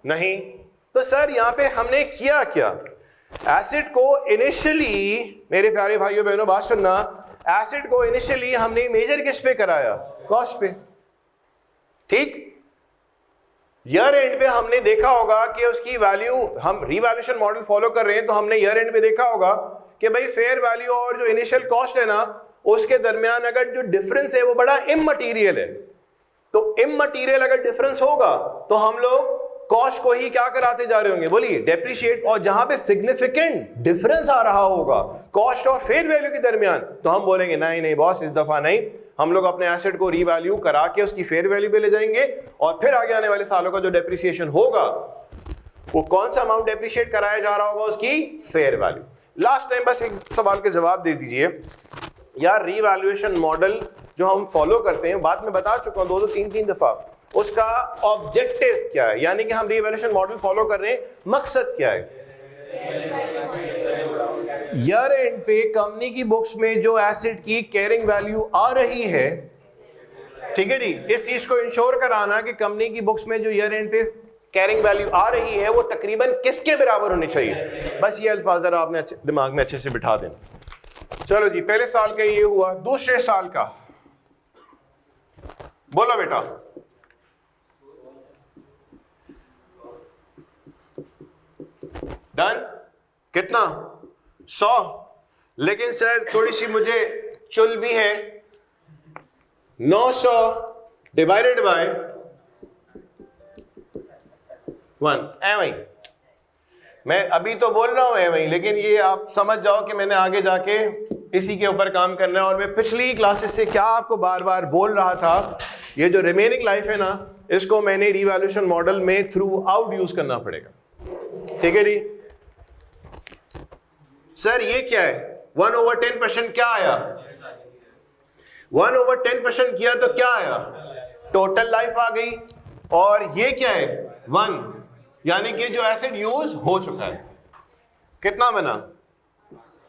नहीं। तो सर यहां पे हमने किया क्या? एसिड को इनिशियली, मेरे प्यारे भाइयों बहनों बात सुनना, एसिड को इनिशियली हमने मेजर किस पे कराया? कॉस्ट पे। ठीक, ईयर एंड पे हमने देखा होगा कि उसकी वैल्यू, हम रीवैल्यूएशन मॉडल फॉलो कर रहे हैं तो हमने ईयर एंड पे देखा होगा कि भाई फेयर वैल्यू और जो इनिशियल कॉस्ट है ना, उसके दरमियान अगर जो डिफरेंस है वो बड़ा इममटीरियल है, तो इममटीरियल अगर डिफरेंस होगा तो हम लोग कॉस्ट को ही क्या कराते जा रहे होंगे? बोलिए, डेप्रिशिएट। और जहां पे सिग्निफिकेंट डिफरेंस आ रहा होगा कॉस्ट और फेयर वैल्यू के दरमियान, तो हम बोलेंगे नहीं नहीं बॉस, इस दफा नहीं, हम लोग अपने एसेट को रीवैल्यू करा के उसकी फेयर वैल्यू पे ले जाएंगे और फिर आगे आने वाले सालों का जो डेप्रिसिएशन होगा वो कौन सा अमाउंट डेप्रिशिएट कराया जा रहा होगा? उसकी फेयर वैल्यू। लास्ट टाइम बस एक सवाल के जवाब दे दीजिए यार, रीवैल्यूएशन मॉडल जो हम फॉलो करते हैं, बाद में बता चुका हूं 2-3 दफा, उसका ऑब्जेक्टिव क्या है? यानी कि हम रीवैल्यूएशन मॉडल फॉलो कर रहे हैं, मकसद क्या है? ईयर एंड पे कंपनी की बुक्स में जो एसेट की कैरिंग वैल्यू आ रही है, ठीक है जी, इस चीज को इंश्योर कराना कि कंपनी की बुक्स में जो ईयर एंड पे कैरिंग वैल्यू आ रही है वो तकरीबन किसके बराबर होनी चाहिए? बस ये अल्फाज जरा आपने दिमाग में अच्छे से बिठा देना। चलो जी, पहले साल का ये हुआ, दूसरे साल का बोलो बेटा। डन? कितना? 100। लेकिन सर थोड़ी सी मुझे चुल भी है, 900 डिवाइडेड बाय 1, वही मैं अभी तो बोल रहा हूं वही, लेकिन ये आप समझ जाओ कि मैंने आगे जाके इसी के ऊपर काम करना है। और मैं पिछली क्लासेस से क्या आपको बार बार बोल रहा था, ये जो रिमेनिंग लाइफ है ना, इसको मैंने रीवैल्यूएशन मॉडल में थ्रू आउट यूज करना पड़ेगा। ठीक है जी। सर ये क्या है? 1/10% क्या आया? 1/10% किया तो क्या आया? टोटल लाइफ आ गई। और ये क्या है? 1, यानी कि जो एसिड यूज हो चुका है। कितना बना?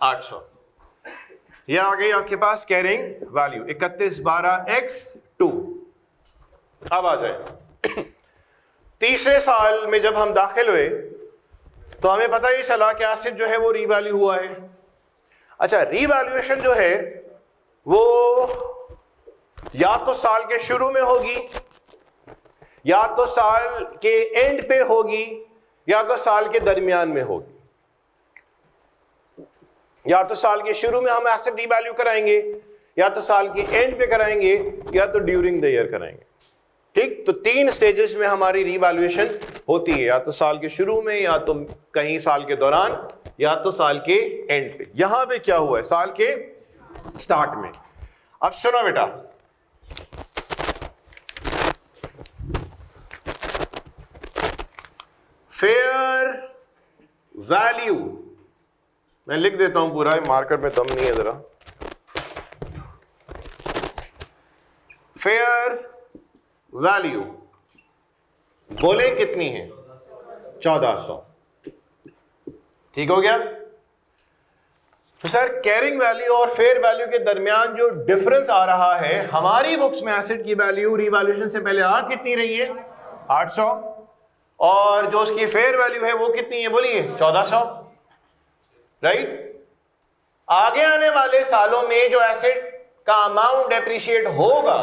800। यह आ गई आपके पास कैरिंग वैल्यू 3112x2। अब आ जाए तीसरे साल में जब हम दाखिल हुए तो हमें पता ही चला कि एसिड जो है वो रीवैल्यू हुआ है। अच्छा, रीवैल्यूएशन जो है वो या तो साल के शुरू में होगी, या तो साल के एंड पे होगी, या तो साल के दरमियान में होगी। या तो साल के शुरू में हम एसिड रीवैल्यू कराएंगे, या तो साल के एंड पे कराएंगे, या तो ड्यूरिंग द ईयर कराएंगे। ठीक, तो 3 स्टेजेस में हमारी रीवैल्यूएशन होती है, या तो साल के शुरू में, या तो कहीं साल के दौरान, या तो साल के एंड पे। यहां पे क्या हुआ है? साल के स्टार्ट में। अब सुनो बेटा, फेयर वैल्यू मैं लिख देता हूं पूरा, मार्कर में दम नहीं है जरा। फेयर वैल्यू बोले कितनी है? 1400। ठीक हो गया? तो सर कैरिंग वैल्यू और फेयर वैल्यू के दरमियान जो डिफरेंस आ रहा है, हमारी बुक्स में एसिड की वैल्यू रीवैल्यूएशन से पहले आ कितनी रही है? 800। और जो उसकी फेयर वैल्यू है वो कितनी है? बोलिए 1400। राइट? आगे आने वाले सालों में जो एसिड का अमाउंट डेप्रिशिएट होगा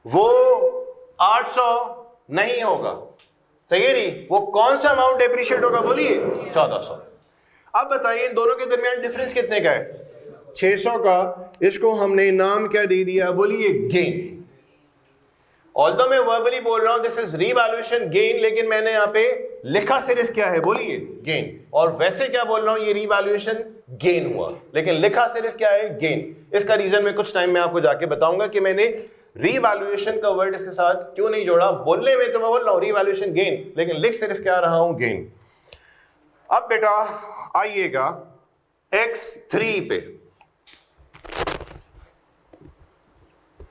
वो 800 नहीं होगा। सही है नी? वो कौन सा अमाउंट डेप्रिशिएट होगा? बोलिए 1400। अब बताइए इन दोनों के दरमियान डिफरेंस कितने का है? 600 का। इसको हमने नाम क्या दे दिया? बोलिए गेन। ऑल्दो मैं वर्बली बोल रहा हूं दिस इज रीवैल्यूएशन गेन, लेकिन मैंने यहां पे लिखा सिर्फ क्या है? बोलिए गेन। और वैसे क्या बोल रहा हूं? ये रीवैल्यूएशन गेन हुआ, लेकिन लिखा सिर्फ क्या है? गेन। इसका रीजन मैं कुछ टाइम में आपको जाके बताऊंगा कि मैंने रीवैल्यूएशन का वर्ड इसके साथ क्यों नहीं जोड़ा। बोलने में तो मैं बोल रहा हूं रीवैल्यूएशन गेन, लेकिन लिख सिर्फ क्या रहा हूं? गेन। अब बेटा आइएगा x3 पे।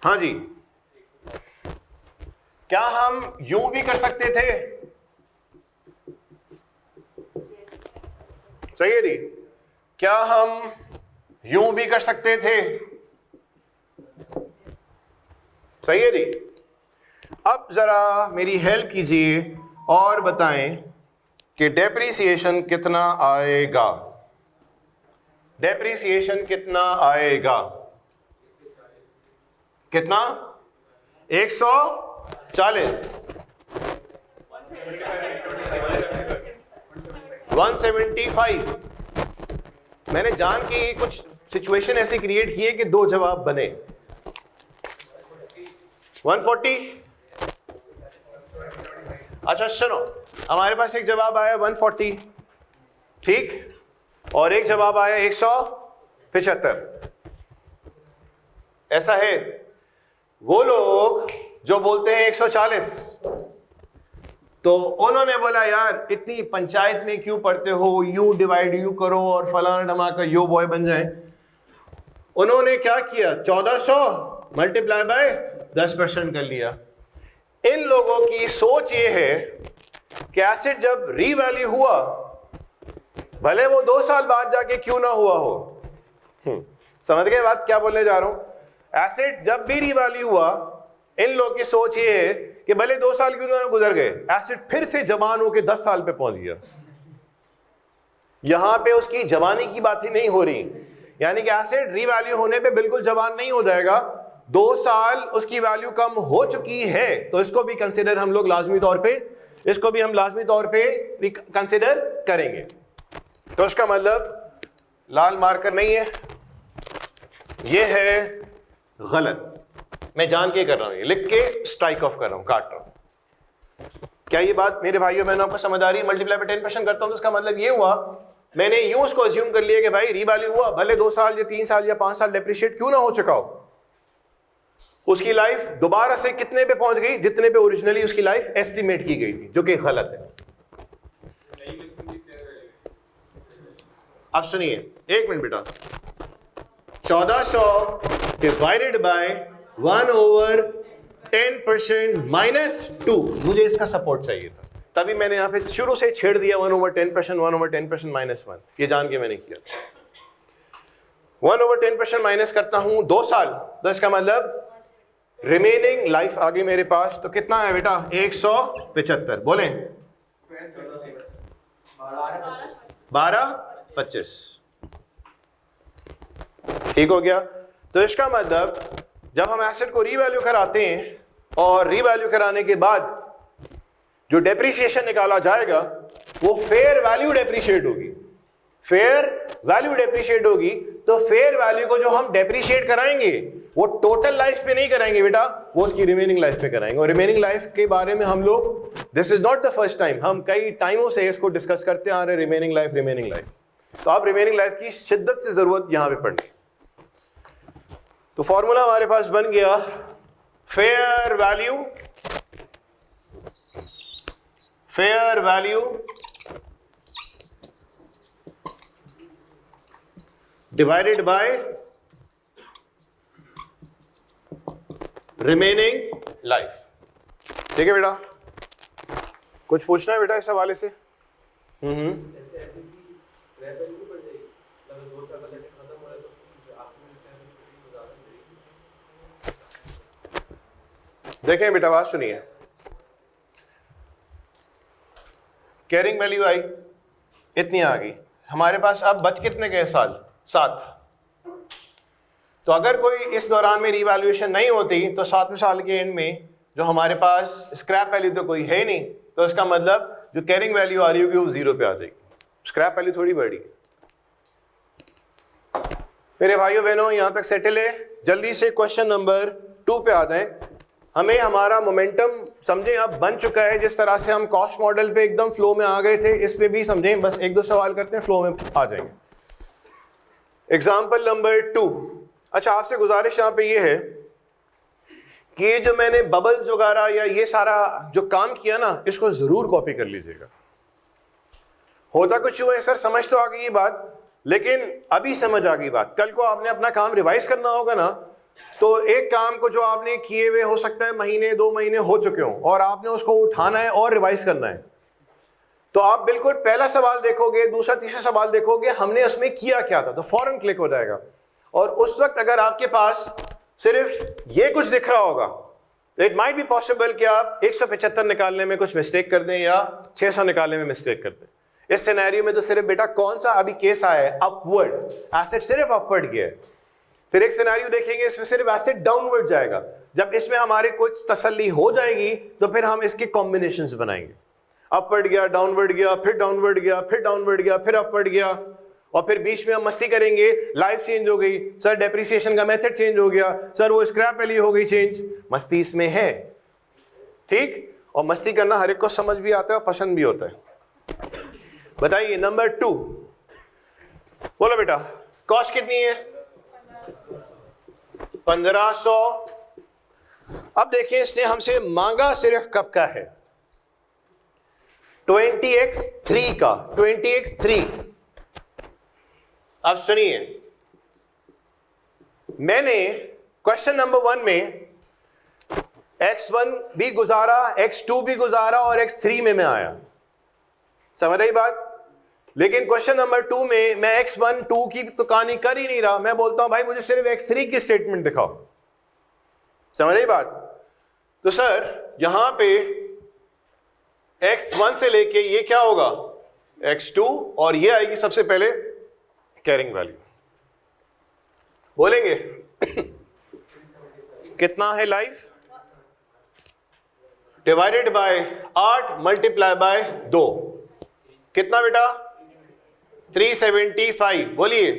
हाँ जी, क्या हम यूं भी कर सकते थे? सही है जी? क्या हम यूं भी कर सकते थे? सही है जी? अब जरा मेरी हेल्प कीजिए और बताएं कि डेप्रिसिएशन कितना आएगा। डेप्रिसिएशन कितना आएगा? कितना? 140, 175। मैंने जान के कुछ सिचुएशन ऐसी क्रिएट की है कि दो जवाब बने। 140। अच्छा सुनो, हमारे पास एक जवाब आया 140, ठीक, और एक जवाब आया 175। ऐसा है, वो लोग जो बोलते हैं 140, तो उन्होंने बोला यार इतनी पंचायत में क्यों पढ़ते हो, यू डिवाइड यू करो और फलाना धमाका यो बॉय बन जाए। उन्होंने क्या किया, 1400 मल्टीप्लाई बाय 10% कर लिया। इन लोगों की सोच ये है कि एसिड जब रीवैल्यू हुआ, भले वो 2 साल बाद जाके क्यों ना हुआ हो, समझ गए बात क्या बोलने जा रहा हूं। एसिड जब भी रीवैल्यू हुआ, इन लोगों की सोच ये है कि भले 2 साल क्यों ना गुजर गए, एसिड फिर से जवान होकर 10 साल पे पहुंच गया। यहां पे उसकी जवानी की बात ही नहीं हो रही, यानी कि एसिड रीवैल्यू होने पे बिल्कुल जवान नहीं हो जाएगा, 2 साल उसकी वैल्यू कम हो चुकी है, तो इसको भी कंसिडर हम लोग लाजमी तौर पे, इसको भी हम लाजमी तौर पे कंसिडर करेंगे। तो इसका मतलब लाल मार्कर नहीं है, ये है गलत। मैं जान के कर रहा हूं, ये लिख के स्ट्राइक ऑफ कर रहा हूं, काट रहा हूं। क्या ये बात मेरे भाइयों बहनों आपको समझ आ रही है? मल्टीप्लाई पे 10% करता हूं तो इसका मतलब ये हुआ, मैंने यूं उसको अज्यूम कर लिया कि भाई रीवैल्यू हुआ, भले 2 साल या 3 साल या 5 साल डेप्रिशिएट क्यों ना हो चुका हो, उसकी लाइफ दोबारा से कितने पे पहुंच गई, जितने पे ओरिजिनली उसकी लाइफ एस्टिमेट की गई थी, जो कि गलत है। अब सुनिए, 1 मिनट बेटा। 1400 डिवाइडेड बाय 1/10% माइनस 2, मुझे इसका सपोर्ट चाहिए था, तभी मैंने यहां पे शुरू से छेड़ दिया 1/10%, 1/10% माइनस 1, ये जान के मैंने किया। 1/10% माइनस करता हूं 2 साल, तो इसका मतलब रिमेनिंग लाइफ आगे मेरे पास, तो कितना है बेटा? 175। बोलें 12/25, ठीक हो गया। तो इसका मतलब जब हम एसिड को रीवैल्यू कराते हैं और रीवैल्यू कराने के बाद जो डेप्रिसिएशन निकाला जाएगा वो फेयर वैल्यू डेप्रिशिएट होगी। फेयर वैल्यू डेप्रिशिएट होगी, तो फेयर वैल्यू को जो हम डेप्रिशिएट कराएंगे वो टोटल लाइफ पे नहीं कराएंगे बेटा, वो उसकी रिमेनिंग लाइफ पे कराएंगे। और रिमेनिंग लाइफ के बारे में हम लोग, this is not the first time, हम कई टाइमों से इसको डिस्कस करते आ रहे हैं, रिमेनिंग लाइफ, रिमेनिंग लाइफ। तो आप रिमेनिंग लाइफ की शिद्दत से जरूरत यहां पे पड़नी। तो फॉर्मूला हमारे पास बन गया, fair value divided by remaining life. ठीक है बेटा, कुछ पूछना है बेटा इस हवाले से? देखें बेटा, बात सुनिए। कैरिंग वैल्यू आई, इतनी आ गई हमारे पास, अब बच कितने गए साल? 7। तो अगर कोई इस दौरान में रीवैल्यूएशन नहीं होती तो 7वें साल के एंड में जो हमारे पास स्क्रैप वैल्यू तो कोई है नहीं, तो इसका मतलब जो कैरिंग वैल्यू आ रही होगी वो 0 पे आ जाएगी, स्क्रैप वैल्यू थोड़ी बढ़ी। मेरे भाइयों बहनों यहां तक सेटल है? जल्दी से क्वेश्चन नंबर 2 पे आ जाएं। हमें हमारा मोमेंटम समझें अब बन चुका है, जिस तरह से हम कॉस्ट मॉडल पे एकदम फ्लो में आ गए थे, इस पे भी समझें, बस 1-2 सवाल करते हैं, फ्लो में आ जाएंगे। Example number 2। अच्छा, आपसे गुजारिश यहाँ पे ये है कि ये जो मैंने बबल्स वगैरह या ये सारा जो काम किया ना, इसको जरूर कॉपी कर लीजिएगा। होता कुछ हुआ है सर, समझ तो आ गई ये बात, लेकिन अभी समझ आ गई बात। कल को आपने अपना काम रिवाइज करना होगा ना, तो एक काम को जो आपने किए हुए हो सकता है महीने 2 महीने हो चुके हो, और आपने उसको उठाना है और रिवाइज करना है, तो आप बिल्कुल पहला सवाल देखोगे, दूसरा तीसरा सवाल देखोगे, हमने उसमें किया क्या था, तो फौरन क्लिक हो जाएगा। और उस वक्त अगर आपके पास सिर्फ ये कुछ दिख रहा होगा इट माइट बी पॉसिबल कि आप 175 निकालने में कुछ मिस्टेक कर दें या 600 निकालने में मिस्टेक कर दें। इस सिनेरियो में तो सिर्फ बेटा कौन सा अभी केस आया है, अपवर्ड, एसेट सिर्फ अपवर्ड गया है। फिर एक सिनेरियो देखेंगे इसमें सिर्फ एसेट डाउनवर्ड जाएगा। जब इसमें हमारे कुछ तसल्ली हो जाएगी तो फिर हम इसके कॉम्बिनेशंस बनाएंगे। अपवर्ड गया, डाउनवर्ड गया, फिर डाउनवर्ड गया, फिर डाउनवर्ड गया, फिर अपवर्ड गया, और फिर बीच में हम मस्ती करेंगे, लाइफ चेंज हो गई सर, डेप्रिसिएशन का मेथड चेंज हो गया सर, वो स्क्रैप वैल्यू हो गई चेंज। मस्ती इसमें है, ठीक, और मस्ती करना हर एक को समझ भी आता है और पसंद भी होता है। बताइए नंबर 2, बोलो बेटा, कॉस्ट कितनी है? 1500। अब देखिए इसने हमसे मांगा सिर्फ कब का है? 20x3 का, 20x3। अब सुनिए, मैंने क्वेश्चन नंबर 1 में x1 भी गुजारा, x2 भी गुजारा और x3 में मैं आया, समझ रही बात? लेकिन क्वेश्चन नंबर 2 में मैं x1 2 की तो कहानी कर ही नहीं रहा, मैं बोलता हूं भाई मुझे सिर्फ x3 की स्टेटमेंट दिखाओ, समझ रही बात? तो सर यहां पे x1 से लेके ये क्या होगा x2, और ये आएगी सबसे पहले कैरिंग वैल्यू। बोलेंगे कितना है life, divided by 8 multiply by 2, कितना बेटा? 375। बोलिए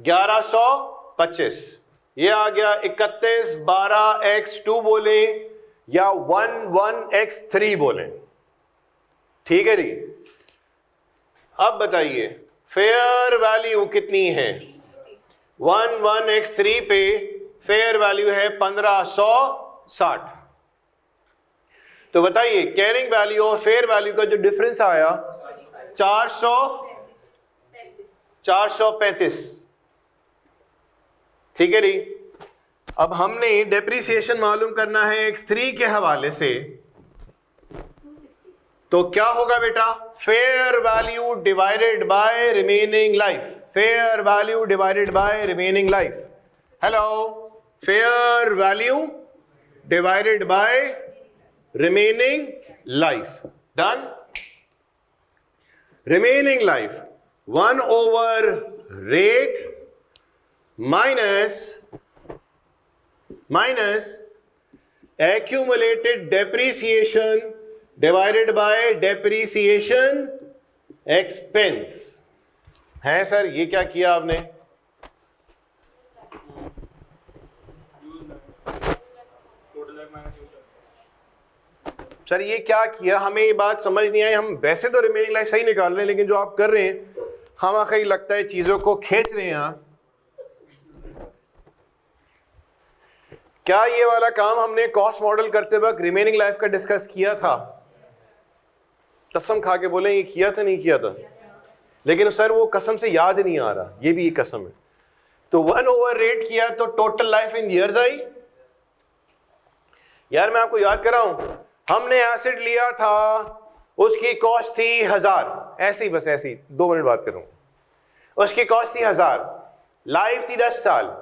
1125। ये आ गया 31 12x2 बोले या 11x3 बोले, ठीक है जी। अब बताइए फेयर वैल्यू कितनी है? 11x3 पे फेयर वैल्यू है 1560। तो बताइए कैरिंग वैल्यू और फेयर वैल्यू का जो डिफरेंस आया 435, ठीक है जी। अब हमने डेप्रिसिएशन मालूम करना है x3 के हवाले से, तो क्या होगा बेटा? Fair value divided by remaining life, fair value divided by remaining life. Hello, fair value divided by remaining life, done. Remaining life 1 over rate minus accumulated depreciation divided by depreciation expense। है सर, ये क्या किया आपने? सर ये क्या किया, हमें ये बात समझ नहीं आई। हम वैसे तो रिमेनिंग लाइफ सही निकाल रहे हैं, लेकिन जो आप कर रहे हैं खामखा लगता है चीजों को खींच रहे हैं आप। क्या ये वाला काम हमने कॉस्ट मॉडल करते वक्त रिमेनिंग लाइफ का डिस्कस किया था? कसम खा के बोले ये किया था नहीं किया था? लेकिन सर वो कसम से याद नहीं आ रहा, ये भी एक कसम है। तो 1 ओवर रेट किया तो total life in years I. यार मैं आपको याद कराऊं, हमने एसिड लिया था, उसकी कॉस्ट थी 1000, ऐसी बस ऐसी 2 मिनट बात करूं। उसकी कॉस्ट थी 1000, लाइफ थी 10 साल।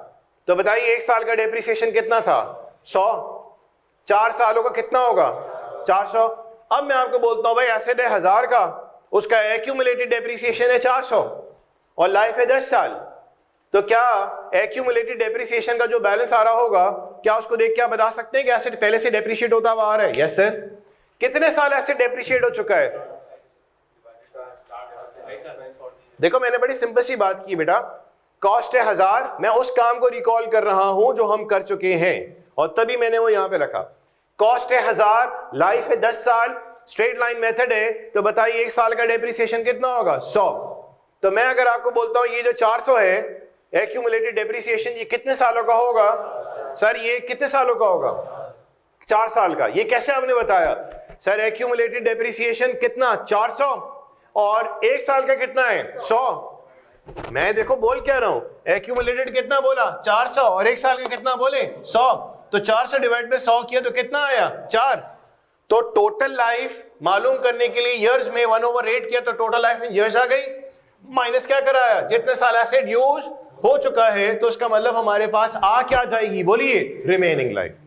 तो बताइए 1 साल का डेप्रिसिएशन कितना था? 100। 4 सालों का कितना होगा? 400। अब मैं आपको बोलता हूं भाई एसिड है 1000 का, उसका एक्यूमुलेटेड डेप्रिसिएशन है 400 और लाइफ है 10 साल। तो क्या एक्यूमुलेटेड डेप्रिसिएशन का जो बैलेंस आ रहा होगा, क्या उसको देख के आप बता सकते हैं कि एसिड पहले से डेप्रिशिएट होता हुआ आ रहा है? Yes sir. कितने साल एसिड डेप्रिशिएट हो चुका है? देखो मैंने बड़ी सिंपल सी बात की बेटा, कॉस्ट है 1000, मैं उस काम को रिकॉल कर रहा हूं जो हम कर चुके हैं और तभी मैंने वो यहां पे रखा। कॉस्ट है 1000, लाइफ है 10 साल, स्ट्रेट लाइन मेथड है, तो बताइए 1 साल का डेप्रिसिएशन कितना होगा? 100। तो मैं अगर आपको बोलता हूं ये जो 400 है एक्यूमुलेटेड डेप्रिसिएशन, ये कितने सालों का होगा? सर ये कितने सालों का होगा? 4 साल का। ये कैसे आपने बताया? सर एक्यूमुलेटेड डेप्रिसिएशन कितना? 400 और 1 साल का कितना है? 100। मैं देखो बोल क्या रहा हूं, एक्यूमुलेटेड कितना बोला? 400 और 1 साल का कितना बोले? 100। तो 400 डिवाइड बाय 100 किया तो कितना आया? 4। तो टोटल लाइफ मालूम करने के लिए ईयर्स में 1 ओवर 8 किया तो टोटल लाइफ में ईयर्स आ गई, माइनस क्या कराया? जितने साल एसिड यूज हो चुका है, तो उसका मतलब हमारे पास आ क्या जाएगी? बोलिए रिमेनिंग लाइफ।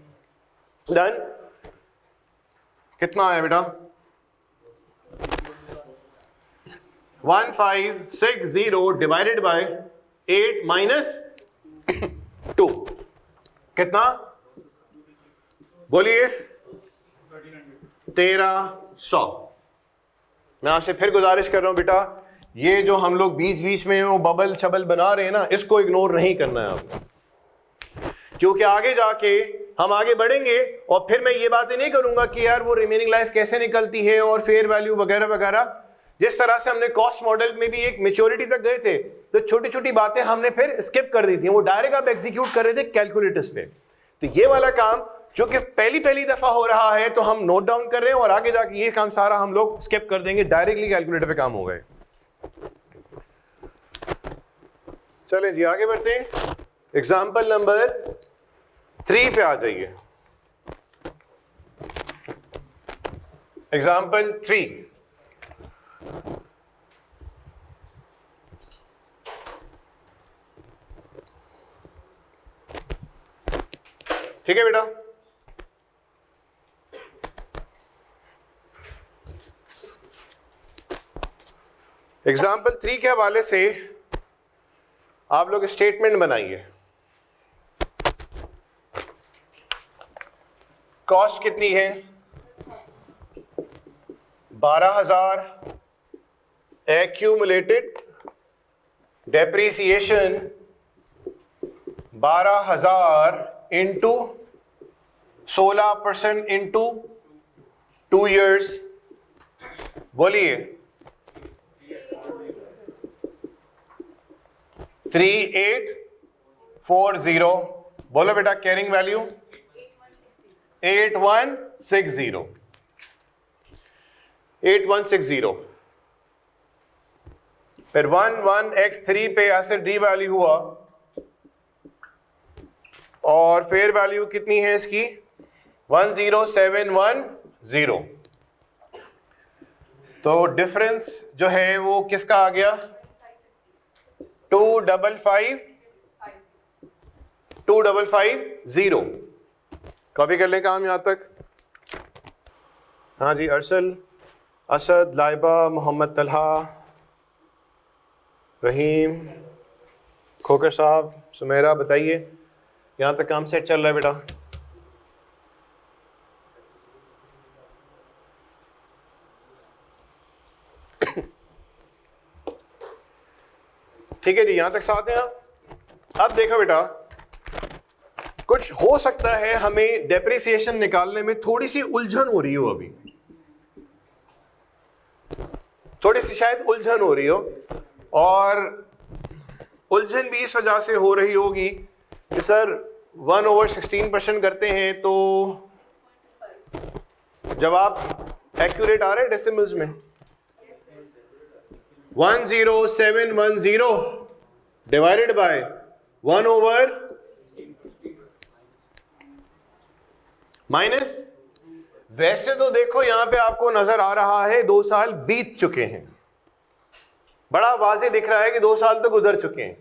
डन। कितना आया बेटा? 1560 डिवाइडेड बाय 8 माइनस 2 कितना? बोलिए। 1300। मैं आपसे फिर गुजारिश कर रहा हूं बेटा, ये जो हम लोग बीच बीच में वो बबल छबल बना रहे हैं ना, इसको इग्नोर नहीं करना है आपको, क्योंकि आगे जाके हम आगे बढ़ेंगे और फिर मैं ये बातें नहीं करूंगा कि यार वो रिमेनिंग लाइफ कैसे निकलती है और फेयर वैल्यू वगैरह वगैरह। जिस तरह से हमने कॉस्ट मॉडल में भी एक मैच्योरिटी तक गए थे, तो छोटी छोटी बातें हमने फिर स्किप कर दी थी, वो डायरेक्ट आप एग्जीक्यूट कर रहे थे कैलकुलेटर्स पे। तो ये वाला काम जो कि पहली दफा हो रहा है, तो हम नोट डाउन कर रहे हैं और आगे जाके ये काम सारा हम लोग स्किप कर देंगे, डायरेक्टली कैलकुलेटर पे काम हो गए। चले जी आगे बढ़ते हैं। एग्जाम्पल नंबर 3 पे आ जाइए। एग्जाम्पल 3। ठीक है बेटा, एग्जाम्पल 3 के हवाले से आप लोग स्टेटमेंट बनाइए। कॉस्ट कितनी है? 12,000। Accumulated depreciation 12,000 into 16% into 2 years। बोलिए। 3840। बोलो बेटा कैरिंग वैल्यू 8160। 8160। फिर 11x3 पे एसेट डी वैल्यू हुआ और फेयर वैल्यू कितनी है इसकी? 10710। तो डिफरेंस जो है वो किसका आ गया? 2550। कॉपी कर ले काम यहां तक। हाँ जी, अरसल, असद, लाइबा, मोहम्मद तलहा, रहीम, खोकर साहब, सुमेरा, बताइए यहां तक काम सेट चल रहा है बेटा? ठीक है जी, यहां तक साथ हैं आप। अब देखो बेटा, कुछ हो सकता है हमें डेप्रिसिएशन निकालने में थोड़ी सी उलझन हो रही हो, अभी थोड़ी सी शायद उलझन हो रही हो, और उलझन भी इस वजह से हो रही होगी कि सर 1/16% करते हैं तो जब आप एक्यूरेट आ रहे हैं डेसिमल्स में 10710 डिवाइडेड बाय 1/, माइनस। वैसे तो देखो यहां पे आपको नजर आ रहा है 2 साल बीत चुके हैं, बड़ा वाज़ेह दिख रहा है कि 2 साल तो गुजर चुके हैं,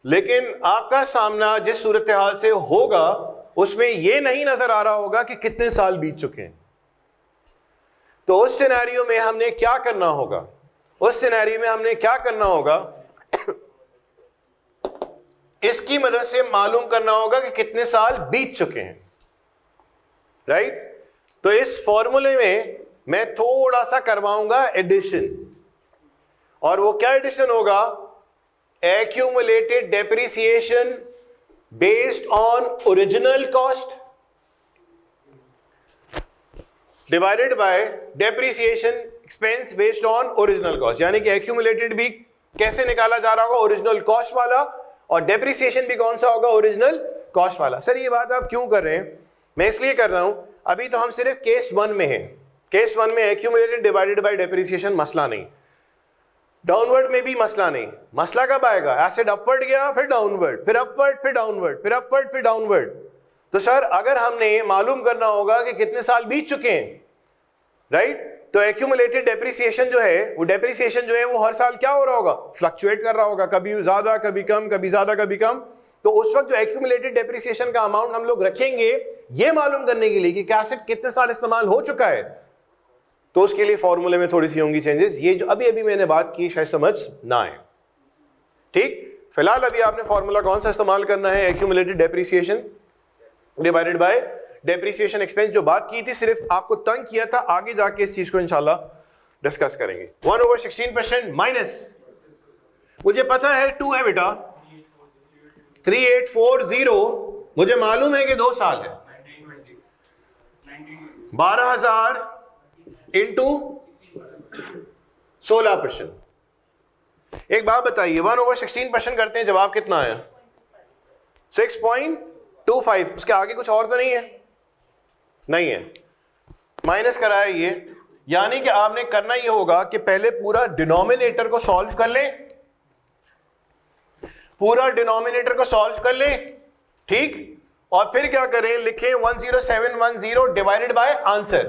लेकिन आपका सामना जिस सूरत हाल से होगा उसमें यह नहीं नजर आ रहा होगा कि कितने साल बीत चुके हैं। तो उस सिनेरियो में हमने क्या करना होगा? इसकी मदद से मालूम करना होगा कि कितने साल बीत चुके हैं, राइट? तो इस फॉर्मूले में मैं थोड़ा सा करवाऊंगा एडिशन, और वो क्या एडिशन होगा? Accumulated depreciation based on original cost divided by depreciation expense based on original cost. यानी कि एक्यूमुलेटेड भी कैसे निकाला जा रहा होगा? ओरिजिनल कॉस्ट वाला, और डेप्रिसिएशन भी कौन सा होगा? ओरिजिनल कॉस्ट वाला। सर ये बात आप क्यों कर रहे हैं? मैं इसलिए कर रहा हूं, अभी तो हम सिर्फ केस 1 में हैं। केस 1 में एक्यूमुलेटेड डिवाइडेड बाय डेप्रिसिएशन मसला नहीं, डाउनवर्ड में भी मसला नहीं। मसला कब आएगा? एसेट अपवर्ड गया, फिर डाउनवर्ड, फिर अपवर्ड, फिर डाउनवर्ड, फिर अपवर्ड, फिर डाउनवर्ड। तो सर अगर हमने मालूम करना होगा कि कितने साल बीत चुके हैं, राइट? तो एक्यूमुलेटेड डेप्रिसिएशन जो है, वो डेप्रिसिएशन जो है वो हर साल क्या हो रहा होगा? फ्लक्चुएट कर रहा होगा, कभी ज्यादा कभी कम, कभी ज्यादा कभी कम। तो उस वक्त जो एक्यूमुलेटेड डेप्रिसिएशन का अमाउंट हम लोग रखेंगे, ये मालूम करने के लिए कि क्या एसिड कितने साल इस्तेमाल हो चुका है, तो उसके लिए फॉर्मूले में थोड़ी सी होंगी चेंजेस। ये जो अभी अभी मैंने बात की शायद समझ ना आए, ठीक। फिलहाल अभी आपने फॉर्मूला कौन सा इस्तेमाल करना है, accumulated depreciation divided by depreciation expense. जो बात की थी सिर्फ आपको तंग किया था, आगे जाके इस चीज को इंशाल्लाह डिस्कस करेंगे। 1/16% माइनस, मुझे पता है 2 है बेटा, 3840 मुझे मालूम है कि 2 साल है, 12,000 इंटू 16%। एक बात बताइए, 1/16% करते हैं, जवाब कितना आया? 6.25। उसके आगे कुछ और तो नहीं है? नहीं है, माइनस कराया ये। यानी कि आपने करना ये होगा कि पहले पूरा डिनोमिनेटर को सॉल्व कर लें, पूरा डिनोमिनेटर को सॉल्व कर लें, ठीक। और फिर क्या करें, लिखें 10710 डिवाइडेड बाय आंसर।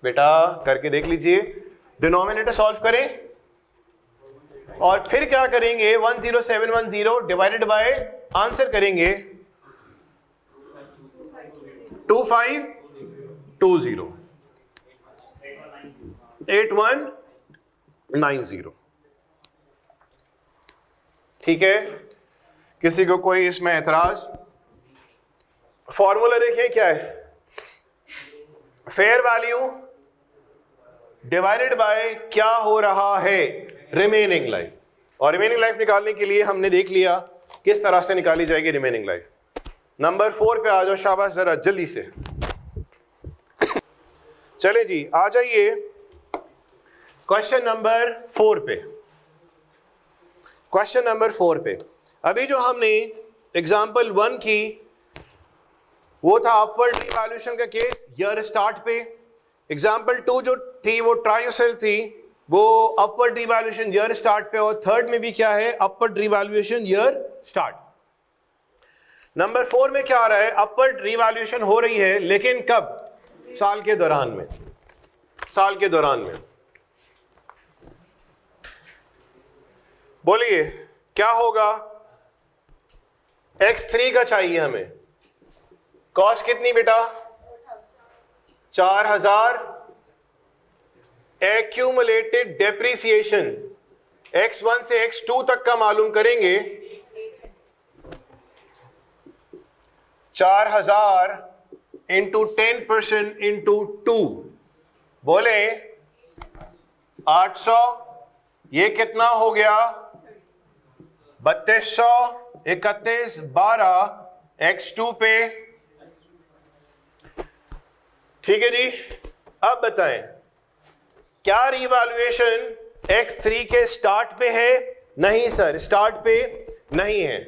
बेटा करके देख लीजिए, डिनोमिनेटर सॉल्व करें और फिर क्या करेंगे, 10710 डिवाइडेड बाय आंसर करेंगे 2520 8190। ठीक है, किसी को कोई इसमें एतराज? फॉर्मूला देखिए क्या है, फेयर वैल्यू डिवाइडेड बाय क्या हो रहा है, रिमेनिंग लाइफ। और रिमेनिंग लाइफ निकालने के लिए हमने देख लिया किस तरह से निकाली जाएगी रिमेनिंग लाइफ। नंबर 4 पे आ जाओ, शाबाश, जरा जल्दी से चले जी, आ जाइए क्वेश्चन नंबर 4 पे। क्वेश्चन नंबर 4 पे अभी जो हमने एग्जांपल 1 की वो था अपवर्ड रिवैल्यूएशन का केस ईयर स्टार्ट पे। एग्जांपल 2 जो थी वो ट्रायोसेल थी, वो अपवर्ड रिवैल्यूएशन ईयर स्टार्ट पे, और थर्ड में भी क्या है, upward revaluation year start. Number 4 में क्या आ रहा है, अपवर्ड रिवैल्यूएशन हो रही है, लेकिन कब? साल के दौरान में, साल के दौरान में। बोलिए क्या होगा? X3 का चाहिए हमें, कॉस्ट कितनी बेटा? 4000। एक्यूमुलेटेड डेप्रिसिएशन X1 से X2 तक का मालूम करेंगे। 4000 इंटू 10% इंटू 2, बोले 800। ये कितना हो गया? 3200, 31, 12 X2 पे। ठीक है जी, अब बताएं क्या रिवैल्यूएशन X3 के स्टार्ट पे है? नहीं सर, स्टार्ट पे नहीं है।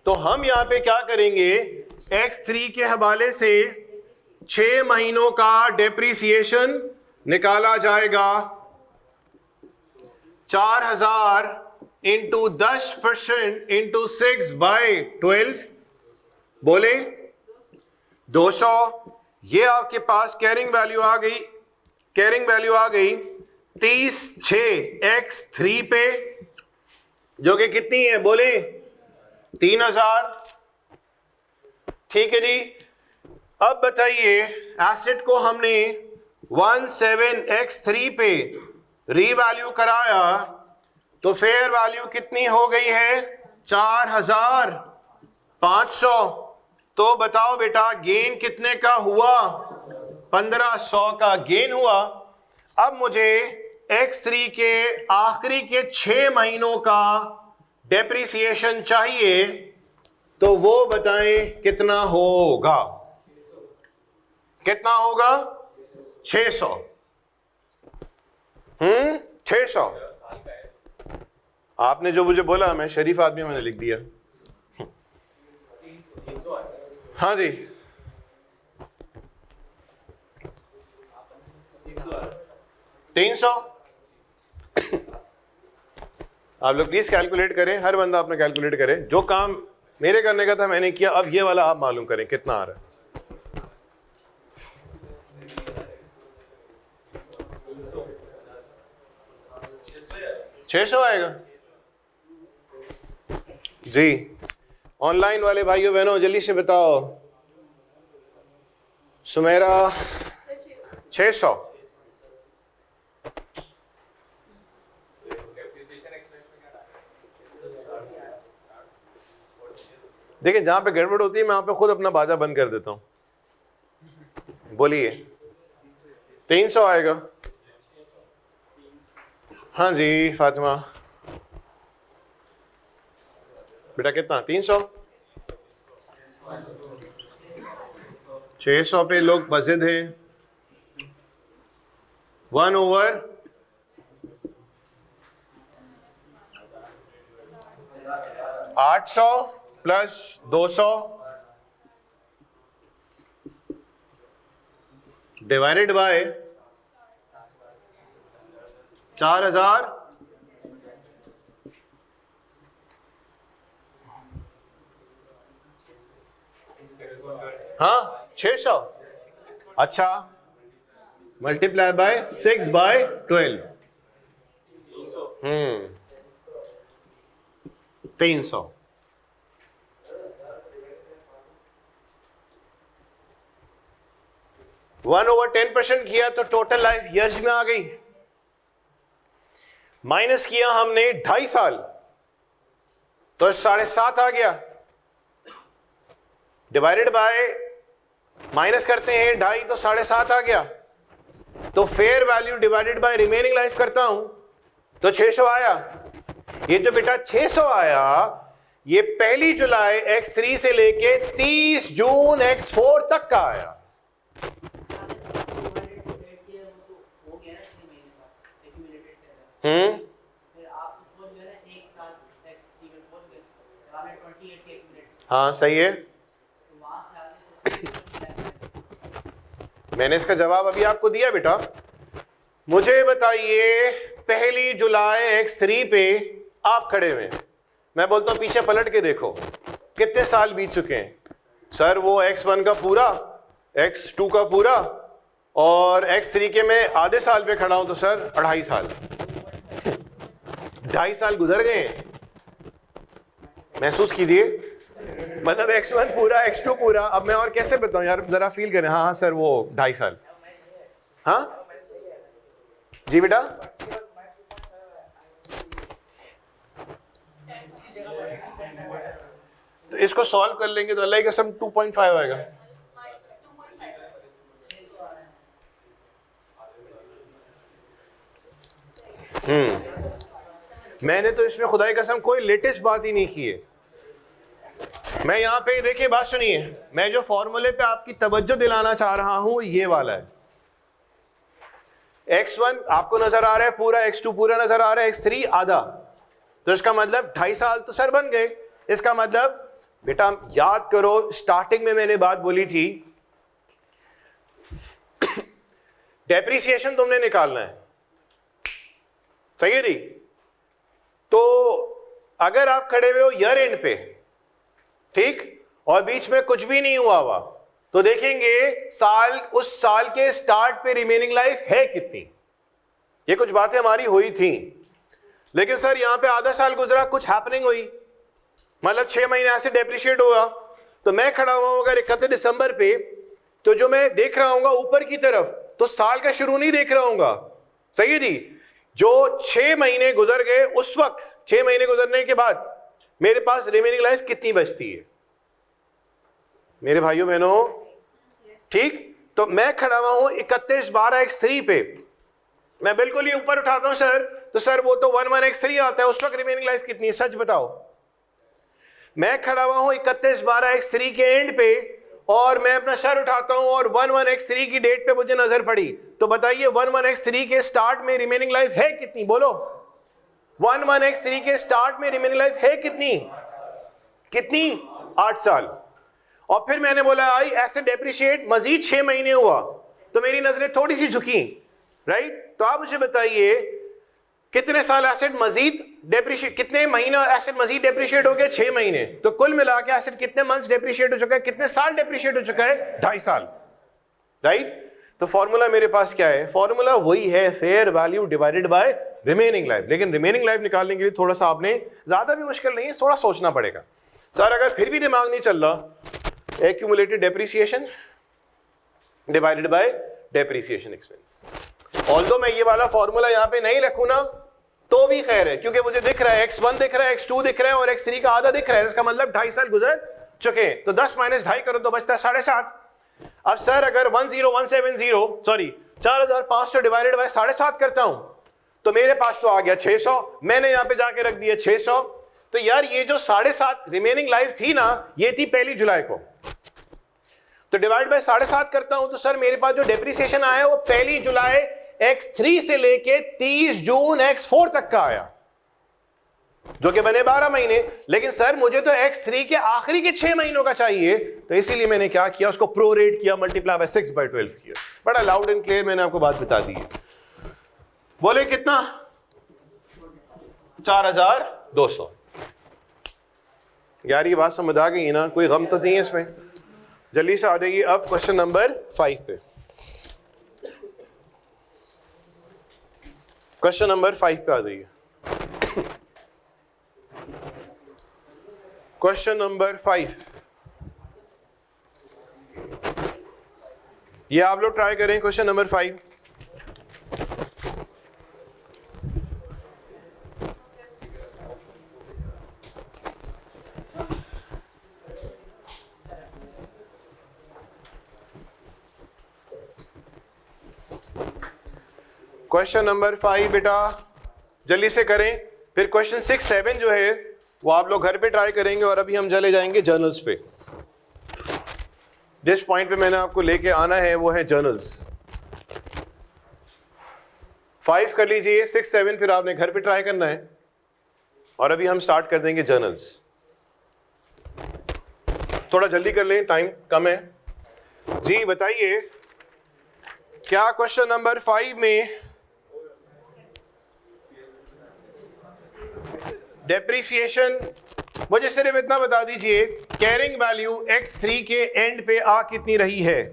तो हम यहां पे क्या करेंगे, X3 के हवाले से 6 महीनों का डेप्रिसिएशन निकाला जाएगा। 4000 इंटू 10% इंटू 6/12, बोले 200। ये आपके पास कैरिंग वैल्यू आ गई, कैरिंग वैल्यू आ गई 36 X3 पे, जो कि कितनी है, बोले 3000। ठीक है जी, अब बताइए एसेट को हमने 17X3 पे रीवैल्यू कराया, तो फेयर वैल्यू कितनी हो गई है? 4500। तो बताओ बेटा गेन कितने का हुआ? 1500 का गेन हुआ। अब मुझे X3 के आखिरी के 6 महीनों का डेप्रिसिएशन चाहिए, तो वो बताएं कितना होगा? कितना होगा? 600। 600। आपने जो मुझे बोला, मैं शरीफ आदमी, मैंने लिख दिया। हाँ जी, 300। आप लोग प्लीज कैलकुलेट करें, हर बंदा अपना कैलकुलेट करे। जो काम मेरे करने का था मैंने किया, अब ये वाला आप मालूम करें कितना आ रहा है। 600 आएगा जी। ऑनलाइन वाले भाइयों बहनों जल्दी से बताओ, सुमेरा 600। देखिए जहां पे गड़बड़ होती है मैं वहां पे खुद अपना बाजा बंद कर देता हूं। बोलिए 300 आएगा। हाँ जी फातिमा बेटा कितना 300। 600 पे लोग मजिद हैं। 1/800 प्लस 200 डिवाइडेड बाय 4000 हाँ 600। अच्छा मल्टीप्लाई बाय 6/12 300। वन ओवर 10% किया तो टोटल लाइफ ईयर्स में आ गई। माइनस किया हमने 2.5 साल तो 7.5 आ गया। डिवाइडेड बाय माइनस करते हैं 2.5 तो 7.5 आ गया। तो fair value divided by remaining life करता हूं तो 600 आया। ये जो बेटा 600 आया ये 1 जुलाई X3 से लेके 30 जून X4 तक का आया। हाँ सही है। मैंने इसका जवाब अभी आपको दिया बेटा। मुझे बताइए 1 जुलाई X3 पे आप खड़े हुए, मैं बोलता हूं पीछे पलट के देखो कितने साल बीत चुके हैं। सर वो X1 का पूरा, X2 का पूरा और X3 के मैं आधे साल पे खड़ा हूं तो सर 2.5 साल 2.5 साल गुजर गए हैं। महसूस कीजिए, मतलब X1 पूरा X2 पूरा। अब मैं और कैसे बताऊं यार, जरा फील करें। हाँ हाँ सर वो 2.5 साल। हाँ जी बेटा तो इसको सॉल्व कर लेंगे तो अल्लाह की कसम 2.5 आएगा। मैंने तो इसमें खुदा की कसम कोई लेटेस्ट बात ही नहीं की है। मैं यहां पे देखिए बात सुनिए, मैं जो फॉर्मूले पे आपकी तवज्जो दिलाना चाह रहा हूं ये वाला है। X1 आपको नजर आ रहा है पूरा, X2 पूरा नजर आ रहा है, X3 आधा। तो इसका मतलब 2.5 साल तो सर बन गए। इसका मतलब बेटा याद करो स्टार्टिंग में मैंने बात बोली थी डेप्रिसिएशन तुमने निकालना है, सही है जी। तो अगर आप खड़े हुए हो ईयर एंड पे, ठीक, और बीच में कुछ भी नहीं हुआ तो देखेंगे साल, उस साल के स्टार्ट पे रिमेनिंग लाइफ है कितनी। ये कुछ बातें हमारी हुई थी, लेकिन सर यहां पे आधा साल गुजरा, कुछ हैपनिंग हुई, मतलब 6 महीने ऐसे डेप्रिशिएट हुआ। तो मैं खड़ा हुआ हूं अगर 31 दिसंबर पे, तो जो मैं देख रहा हूँ ऊपर की तरफ तो साल का शुरू नहीं देख रहा हूँ, सही है जी। जो 6 महीने गुजर गए उस वक्त, 6 महीने गुजरने के बाद मेरे पास रिमेनिंग लाइफ कितनी बचती है मेरे भाइयों बहनों, ठीक। तो मैं खड़ा हुआ हूं 31/12 पे, मैं बिल्कुल ही ऊपर उठाता हूं सर, तो सर वो तो 11x3 आता है। उस वक्त रिमेनिंग लाइफ कितनी है सच बताओ। मैं खड़ा हुआ हूं 31/12 के एंड पे और मैं अपना सर उठाता हूं और 11x3 की डेट पे मुझे नजर पड़ी, तो बताइए 11x3 के स्टार्ट में रिमेनिंग लाइफ है कितनी, बोलो। 11x3 के स्टार्ट में रिमेनिंग लाइफ है कितनी, 8 साल। और फिर मैंने बोला आई ऐसे डेप्रिशिएट मजीद 6 महीने हुआ तो मेरी नजरें थोड़ी सी झुकी, राइट। तो आप मुझे बताइए कितने साल एसेट मजीद डेप्रिशिएट, कितने महीने एसेट मजीद डेप्रिशिएट हो गए, 6 महीने। तो कुल मिला के एसेट कितने मंथ्स डेप्रिशिएट हो चुका है, कितने साल डेप्रिशिएट हो चुका है, 2.5 साल, राइट। तो फॉर्मूला मेरे पास क्या है, फॉर्मूला वही है fair value divided by remaining life. लेकिन रिमेनिंग लाइफ निकालने के लिए थोड़ा सा आपने, ज्यादा भी मुश्किल नहीं है, थोड़ा सोचना पड़ेगा। सर अगर फिर भी दिमाग नहीं चल रहा, accumulated depreciation divided by depreciation expense. Although मैं ये वाला फॉर्मूला यहाँ पे नहीं लिखूं ना तो भी खैर है, क्योंकि मुझे दिख रहा है x1 दिख रहा है, x2 दिख रहा है और x3 का आधा दिख रहा है, इसका मतलब 2.5 साल गुजर चुके हैं। तो 10 माइनस 2.5 करो तो बचता है 7.5। अब सर अगर 10170 सॉरी 4500 डिवाइडेड बाय 7.5 करता हूं तो मेरे पास तो आ गया 600, मैंने यहां पे जाके रख दिया 600। तो यार ये जो 7.5 रिमेनिंग लाइफ थी ना, ये थी 1 जुलाई को, तो डिवाइड बाय 7.5 करता हूं तो सर मेरे पास जो डेप्रिसिएशन आया वो 1 जुलाई x3 से लेके 30 जून x4 तक का आया, जो कि बने 12 महीने। लेकिन सर मुझे तो x3 के आखिरी के 6 महीनों का चाहिए, तो इसीलिए मैंने क्या किया, उसको प्रोरेट किया, मल्टीप्लाई बाय 6/12 किया। बड़ा लाउड एंड क्लियर मैंने आपको बात बता दी है। बोले कितना? 4200। यार ये बात समझ आ गई ना, कोई गम तो नहीं है इसमें। जल्दी से आ जाइए अब क्वेश्चन नंबर 5 पे। क्वेश्चन नंबर 5 पे आ जाइए। क्वेश्चन नंबर 5, ये आप लोग ट्राई करें। क्वेश्चन नंबर 5, क्वेश्चन नंबर 5 बेटा जल्दी से करें, फिर क्वेश्चन 6, 7 जो है वो आप लोग घर पे ट्राई करेंगे, और अभी हम चले जाएंगे जर्नल्स पे। जिस पॉइंट पे मैंने आपको लेके आना है वो है जर्नल्स। 5 कर लीजिए, 6, 7 फिर आपने घर पे ट्राई करना है, और अभी हम स्टार्ट कर देंगे जर्नल्स। थोड़ा जल्दी कर लें, टाइम कम है। जी बताइए, क्या क्वेश्चन नंबर 5 में डेप्रिसिएशन, मुझे सिर्फ इतना बता दीजिए, कैरिंग वैल्यू x3 के एंड पे आ कितनी रही है?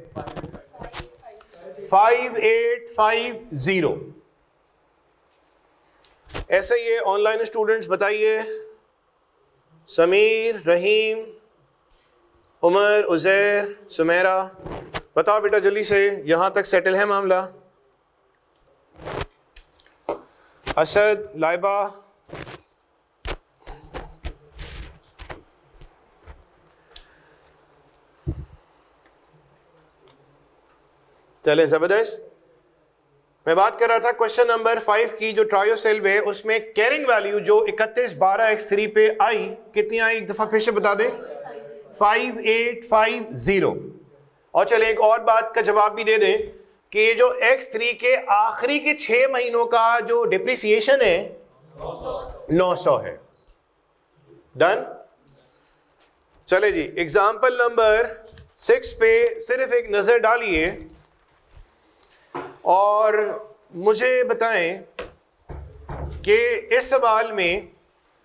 5850। ऐसे ये ऑनलाइन स्टूडेंट्स बताइए, समीर, रहीम, उमर, उजैर, सुमेरा, बताओ बेटा जल्दी से, यहां तक सेटल है मामला? असद, लाइबा, चले जबरदस्त। मैं बात कर रहा था क्वेश्चन नंबर 5 की, जो ट्रायोसेल्व है उसमें कैरिंग वैल्यू जो 3112x3 पे आई, कितनी आई? एक दफा फिर से बता दें, 5850। और चले एक और बात का जवाब भी दे दें कि ये जो x3 के आखिरी के 6 महीनों का जो डिप्रिसिएशन है 900 है। डन। चले जी, एग्जाम्पल नंबर 6 पे सिर्फ एक नजर डालिए और मुझे बताएं कि इस सवाल में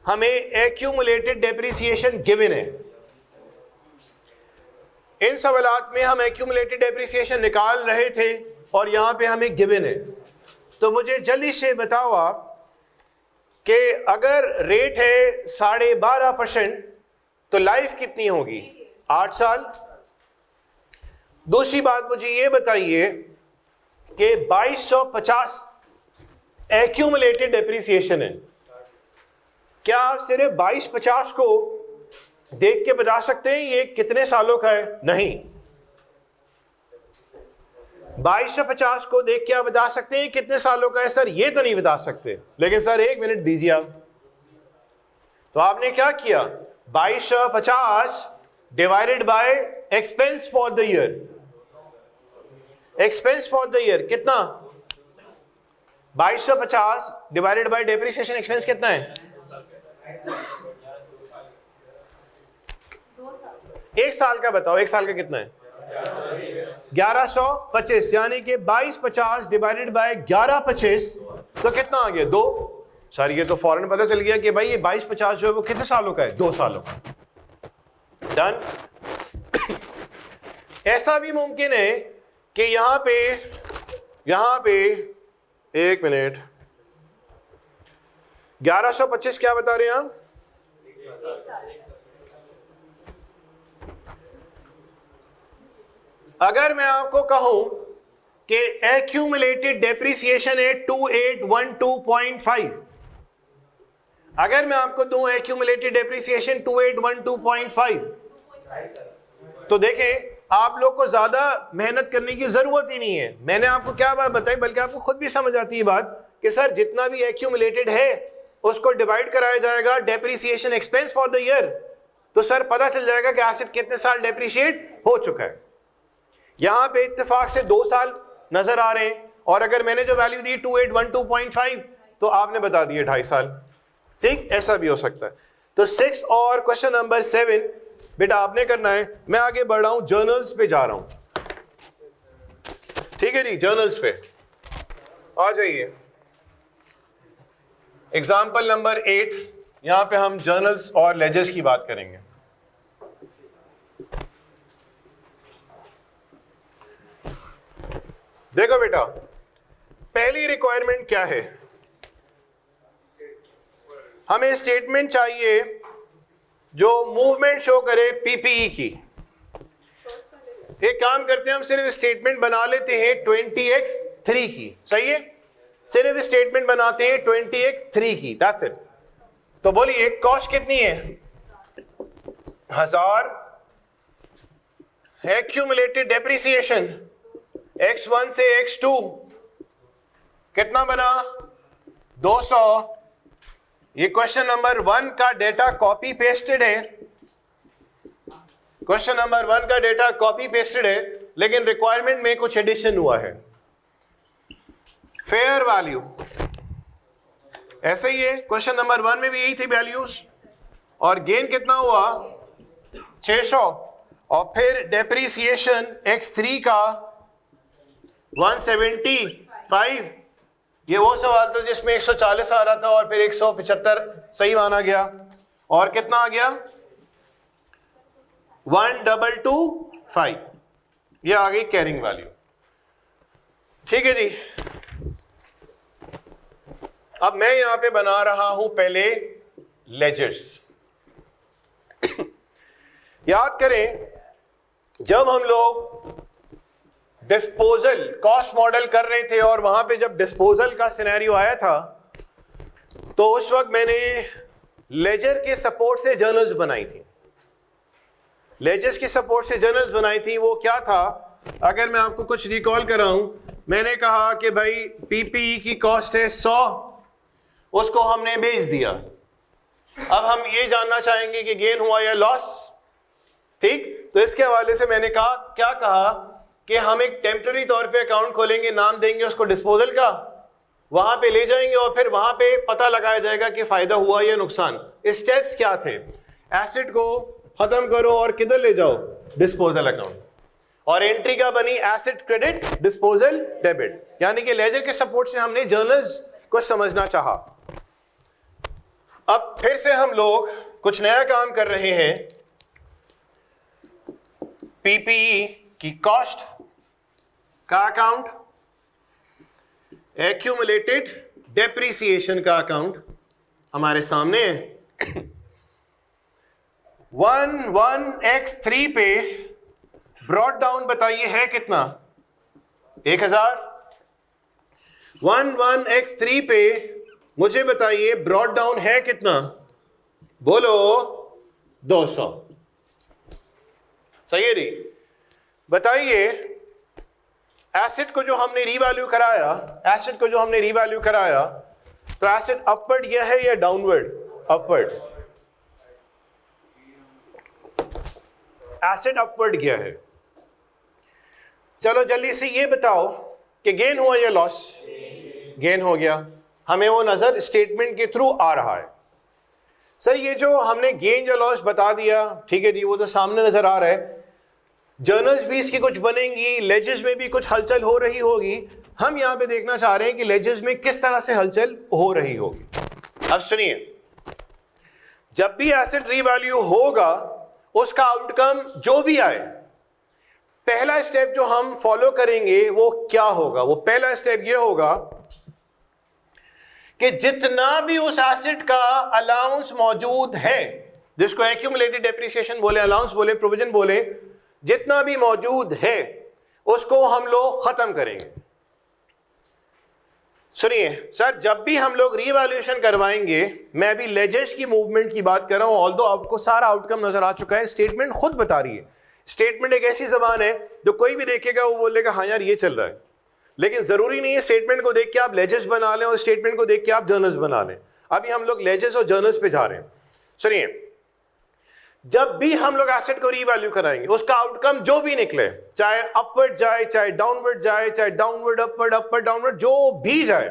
हमें एक्यूमुलेटेड डेप्रिसिएशन गिवन है। इन सवालात में हम एक्यूमुलेटेड डेप्रिसिएशन निकाल रहे थे और यहां पे हमें गिवन है। तो मुझे जल्दी से बताओ आप कि अगर रेट है 12.5% तो लाइफ कितनी होगी? 8 साल। दूसरी बात मुझे ये बताइए कि 2250 एक्यूमुलेटेड डेप्रिसिएशन है, क्या आप सिर्फ 2250 को देख के बता सकते हैं ये कितने सालों का है? नहीं। 2250 को देख के आप बता सकते हैं कितने सालों का है? सर ये तो नहीं बता सकते। लेकिन सर 1 मिनट दीजिए आप। तो आपने क्या किया, 2250 divided by expense for the year. Expense for the year कितना? 2250 डिवाइडेड बाय डेप्रिसिएशन एक्सपेंस कितना है? 1 साल का बताओ, 1 साल का कितना है? 1125, यानी कि 2250 डिवाइडेड बाय 1125 तो कितना आ गया? 2। सर ये तो फौरन पता चल गया कि भाई ये 2250 जो है वो कितने सालों का है? 2 सालों का। डन। ऐसा भी मुमकिन है कि यहां पे 1 मिनट, 1125 क्या बता रहे हैं आप? अगर मैं आपको कहूं कि एक्यूमुलेटेड डेप्रिसिएशन है 2812.5, अगर मैं आपको दूं एक्यूमुलेटेड डेप्रिसिएशन 2812.5, तो देखें आप लोग को ज्यादा मेहनत करने की जरूरत ही नहीं है। मैंने आपको क्या बात बताई, बल्कि आपको खुद भी समझ आती है बात कि सर जितना भी एक्यूमुलेटेड है उसको डिवाइड कराया जाएगा depreciation expense for the year, तो सर पता चल जाएगा कि एसेट कितने साल डेप्रिशिएट हो चुका है। यहां पे इत्तेफाक से 2 साल नजर आ रहे हैं, और अगर मैंने जो वैल्यू दी 2812.5 तो आपने बता दिए 2.5 साल। ठीक, ऐसा भी हो सकता है। तो 6 और क्वेश्चन नंबर 7 बेटा आपने करना है। मैं आगे बढ़ रहा हूं, जर्नल्स पे जा रहा हूं। ठीक है जी, जर्नल्स पे आ जाइए। एग्जाम्पल नंबर 8, यहां पे हम जर्नल्स और लेजर्स की बात करेंगे। देखो बेटा, पहली रिक्वायरमेंट क्या है, हमें स्टेटमेंट चाहिए जो मूवमेंट शो करे पीपीई की। एक काम करते हैं, हम सिर्फ स्टेटमेंट बना लेते हैं 20x3 की, सही है, सिर्फ स्टेटमेंट बनाते हैं 20x3 की, दैट्स इट। तो बोलिए कॉस्ट कितनी है, 1000, एक्यूमुलेटेड डेप्रिसिएशन x1 से x2 कितना बना, 200। ये क्वेश्चन नंबर 1 का डेटा कॉपी पेस्टेड है, क्वेश्चन नंबर 1 का डेटा कॉपी पेस्टेड है, लेकिन रिक्वायरमेंट में कुछ एडिशन हुआ है। फेयर वैल्यू ऐसे ही है, क्वेश्चन नंबर 1 में भी यही थी वैल्यूज, और गेन कितना हुआ 600, और फिर डेप्रिसिएशन x3 का 175। ये वो सवाल था जिसमें 140 आ रहा था और फिर 175 सही माना गया, और कितना आ गया 1225, ये आ गई कैरिंग वैल्यू। ठीक है जी, अब मैं यहां पे बना रहा हूं पहले लेजर्स। याद करें जब हम लोग डिस्पोजल कॉस्ट मॉडल कर रहे थे और वहां पे जब डिस्पोजल का सिनेरियो आया था तो उस वक्त मैंने लेजर के सपोर्ट से जर्नल्स बनाई थी। लेजर्स के सपोर्ट से जर्नल्स बनाई थी, वो क्या था, अगर मैं आपको कुछ रिकॉल कराऊं, मैंने कहा कि भाई पीपीई की कॉस्ट है 100, उसको हमने बेच दिया। अब हम ये जानना चाहेंगे कि गेन हुआ या लॉस। ठीक, तो इसके हवाले से मैंने कहा, क्या कहा कि हम एक टेम्पररी तौर पे अकाउंट खोलेंगे, नाम देंगे उसको डिस्पोजल का, वहां पे ले जाएंगे और फिर वहां पे पता लगाया जाएगा कि फायदा हुआ या नुकसान। स्टेप्स क्या थे, एसेट को खत्म करो और किधर ले जाओ, डिस्पोजल अकाउंट, और एंट्री का बनी एसेट क्रेडिट डिस्पोजल डेबिट। यानी कि लेजर के सपोर्ट से हमने जर्नल्स को समझना चाहा। अब फिर से हम लोग कुछ नया काम कर रहे हैं, पीपीई की कॉस्ट का अकाउंट, एक्यूमुलेटेड डेप्रिसिएशन का अकाउंट हमारे सामने है। 11x3 पे ब्रॉट डाउन बताइए है कितना, 1000। 11x3 पे मुझे बताइए ब्रॉट डाउन है कितना, बोलो 200। सही है जी, बताइए एसेट को जो हमने रीवैल्यू कराया, एसेट को जो हमने रीवैल्यू कराया, तो एसेट अपवर्ड गया है या डाउनवर्ड, अपवर्ड, एसेट अपवर्ड गया है। चलो जल्दी से ये बताओ कि गेन हुआ या लॉस, गेन हो गया, हमें वो नजर स्टेटमेंट के थ्रू आ रहा है। सर ये जो हमने गेन या लॉस बता दिया, ठीक है जी, वो तो सामने नजर आ रहा है, जर्नल्स भी इसकी कुछ बनेंगी, लेजर्स में भी कुछ हलचल हो रही होगी। हम यहां पे देखना चाह रहे हैं कि लेजर्स में किस तरह से हलचल हो रही होगी। अब सुनिए, जब भी एसेट रीवैल्यू होगा उसका आउटकम जो भी आए, पहला स्टेप जो हम फॉलो करेंगे वो क्या होगा, वो पहला स्टेप ये होगा कि जितना भी उस एसेट का अलाउंस मौजूद है, जिसको एक्यूमुलेटेड डेप्रिसिएशन बोले, अलाउंस बोले, प्रोविजन बोले, जितना भी मौजूद है उसको हम लोग खत्म करेंगे। सुनिए सर, जब भी हम लोग रीवैल्यूएशन करवाएंगे, मैं अभी लेजेस की मूवमेंट की बात कर रहा हूं, ऑल्दो आपको सारा आउटकम नजर आ चुका है, स्टेटमेंट खुद बता रही है। स्टेटमेंट एक ऐसी जबान है जो कोई भी देखेगा वो बोलेगा हाँ यार ये चल रहा है, लेकिन जरूरी नहीं है स्टेटमेंट को देख के आप लेजेस बना लें और स्टेटमेंट को देख के आप जर्नल्स बना लें। अभी हम लोग लेजेस और जर्नल्स पे जा रहे हैं। सुनिए, जब भी हम लोग एसेट को रीवैल्यू कराएंगे, उसका आउटकम जो भी निकले, चाहे अपवर्ड जाए, चाहे डाउनवर्ड जाए, चाहे डाउनवर्ड अपवर्ड, अपवर्ड डाउनवर्ड, जो भी जाए,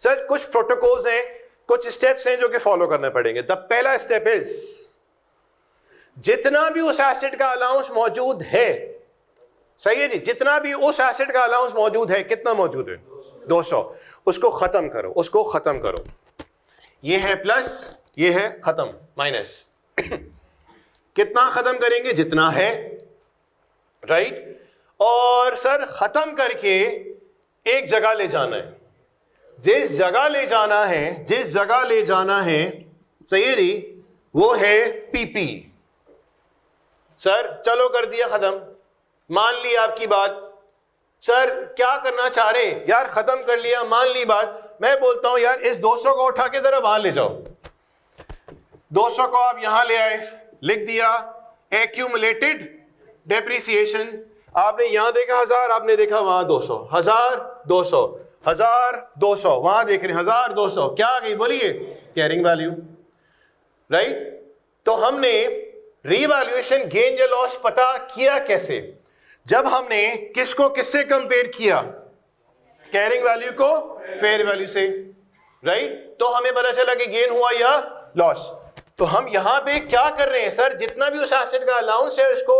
सर कुछ प्रोटोकॉल्स हैं, कुछ स्टेप्स हैं जो कि फॉलो करने पड़ेंगे। द पहला स्टेप इज, जितना भी उस एसेट का अलाउंस मौजूद है, सही है जी, जितना भी उस एसेट का अलाउंस मौजूद है, कितना मौजूद है? 200, उसको खत्म करो, उसको खत्म करो। ये है प्लस, ये है खत्म, माइनस। कितना खत्म करेंगे? जितना है, राइट। और सर खत्म करके एक जगह ले जाना है, जिस जगह ले जाना है, जिस जगह ले जाना है, सही है जी, वो है पीपी। सर चलो कर दिया खत्म, मान ली आपकी बात। सर क्या करना चाह रहे हैं? यार खत्म कर लिया, मान ली बात। मैं बोलता हूं यार इस 200 को उठा के जरा वहां ले जाओ। 200 को आप यहां ले आए, लिख दिया एक्यूमुलेटेड डेप्रिसिएशन। आपने यहां देखा 1000, आपने देखा वहां 200, 1200, 1200, वहां देख रहे हैं 1200, क्या आ गई बोलिए? Carrying value, right. तो हमने रीवैल्यूएशन गेन या लॉस पता किया कैसे? जब हमने किसको किससे कंपेयर किया? कैरिंग वैल्यू को फेयर वैल्यू से, राइट। तो हमें पता चला कि गेन हुआ या लॉस। तो हम यहां पे क्या कर रहे हैं? सर जितना भी उस एसेट का अलाउंस है उसको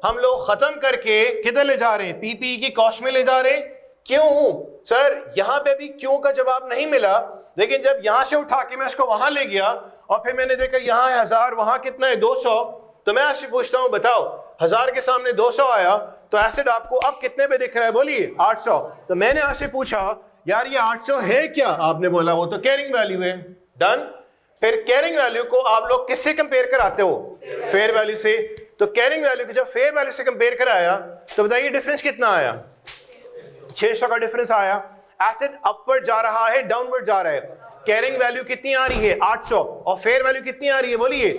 हम लोग खत्म करके किधर ले जा रहे हैं? पीपी की कॉस्ट में ले जा रहे हैं। क्यों? सर यहां पे भी क्यों का जवाब नहीं मिला, लेकिन जब यहां से उठा के मैं इसको वहां ले गया और फिर मैंने देखा यहां है 1000, वहां कितना है 200, तो मैं आपसे पूछता हूं बताओ 1000 के सामने 200 आया तो एसिड आपको अब कितने पे दिख रहा है? बोलिए 800। तो मैंने आपसे पूछा यार ये 800 है क्या? आपने बोला वो तो कैरिंग वैल्यू है। डन। फिर कैरिंग वैल्यू को आप लोग किससे कंपेयर कराते हो? फेयर वैल्यू से। तो कैरिंग वैल्यू को जब फेयर वैल्यू से कंपेयर कराया तो बताइए डिफरेंस कितना आया? 600 का डिफरेंस आया। एसिड अपवर्ड जा रहा है, डाउनवर्ड जा रहा है। कैरिंग वैल्यू कितनी आ रही है? 800, और फेयर वैल्यू कितनी आ रही है? बोलिए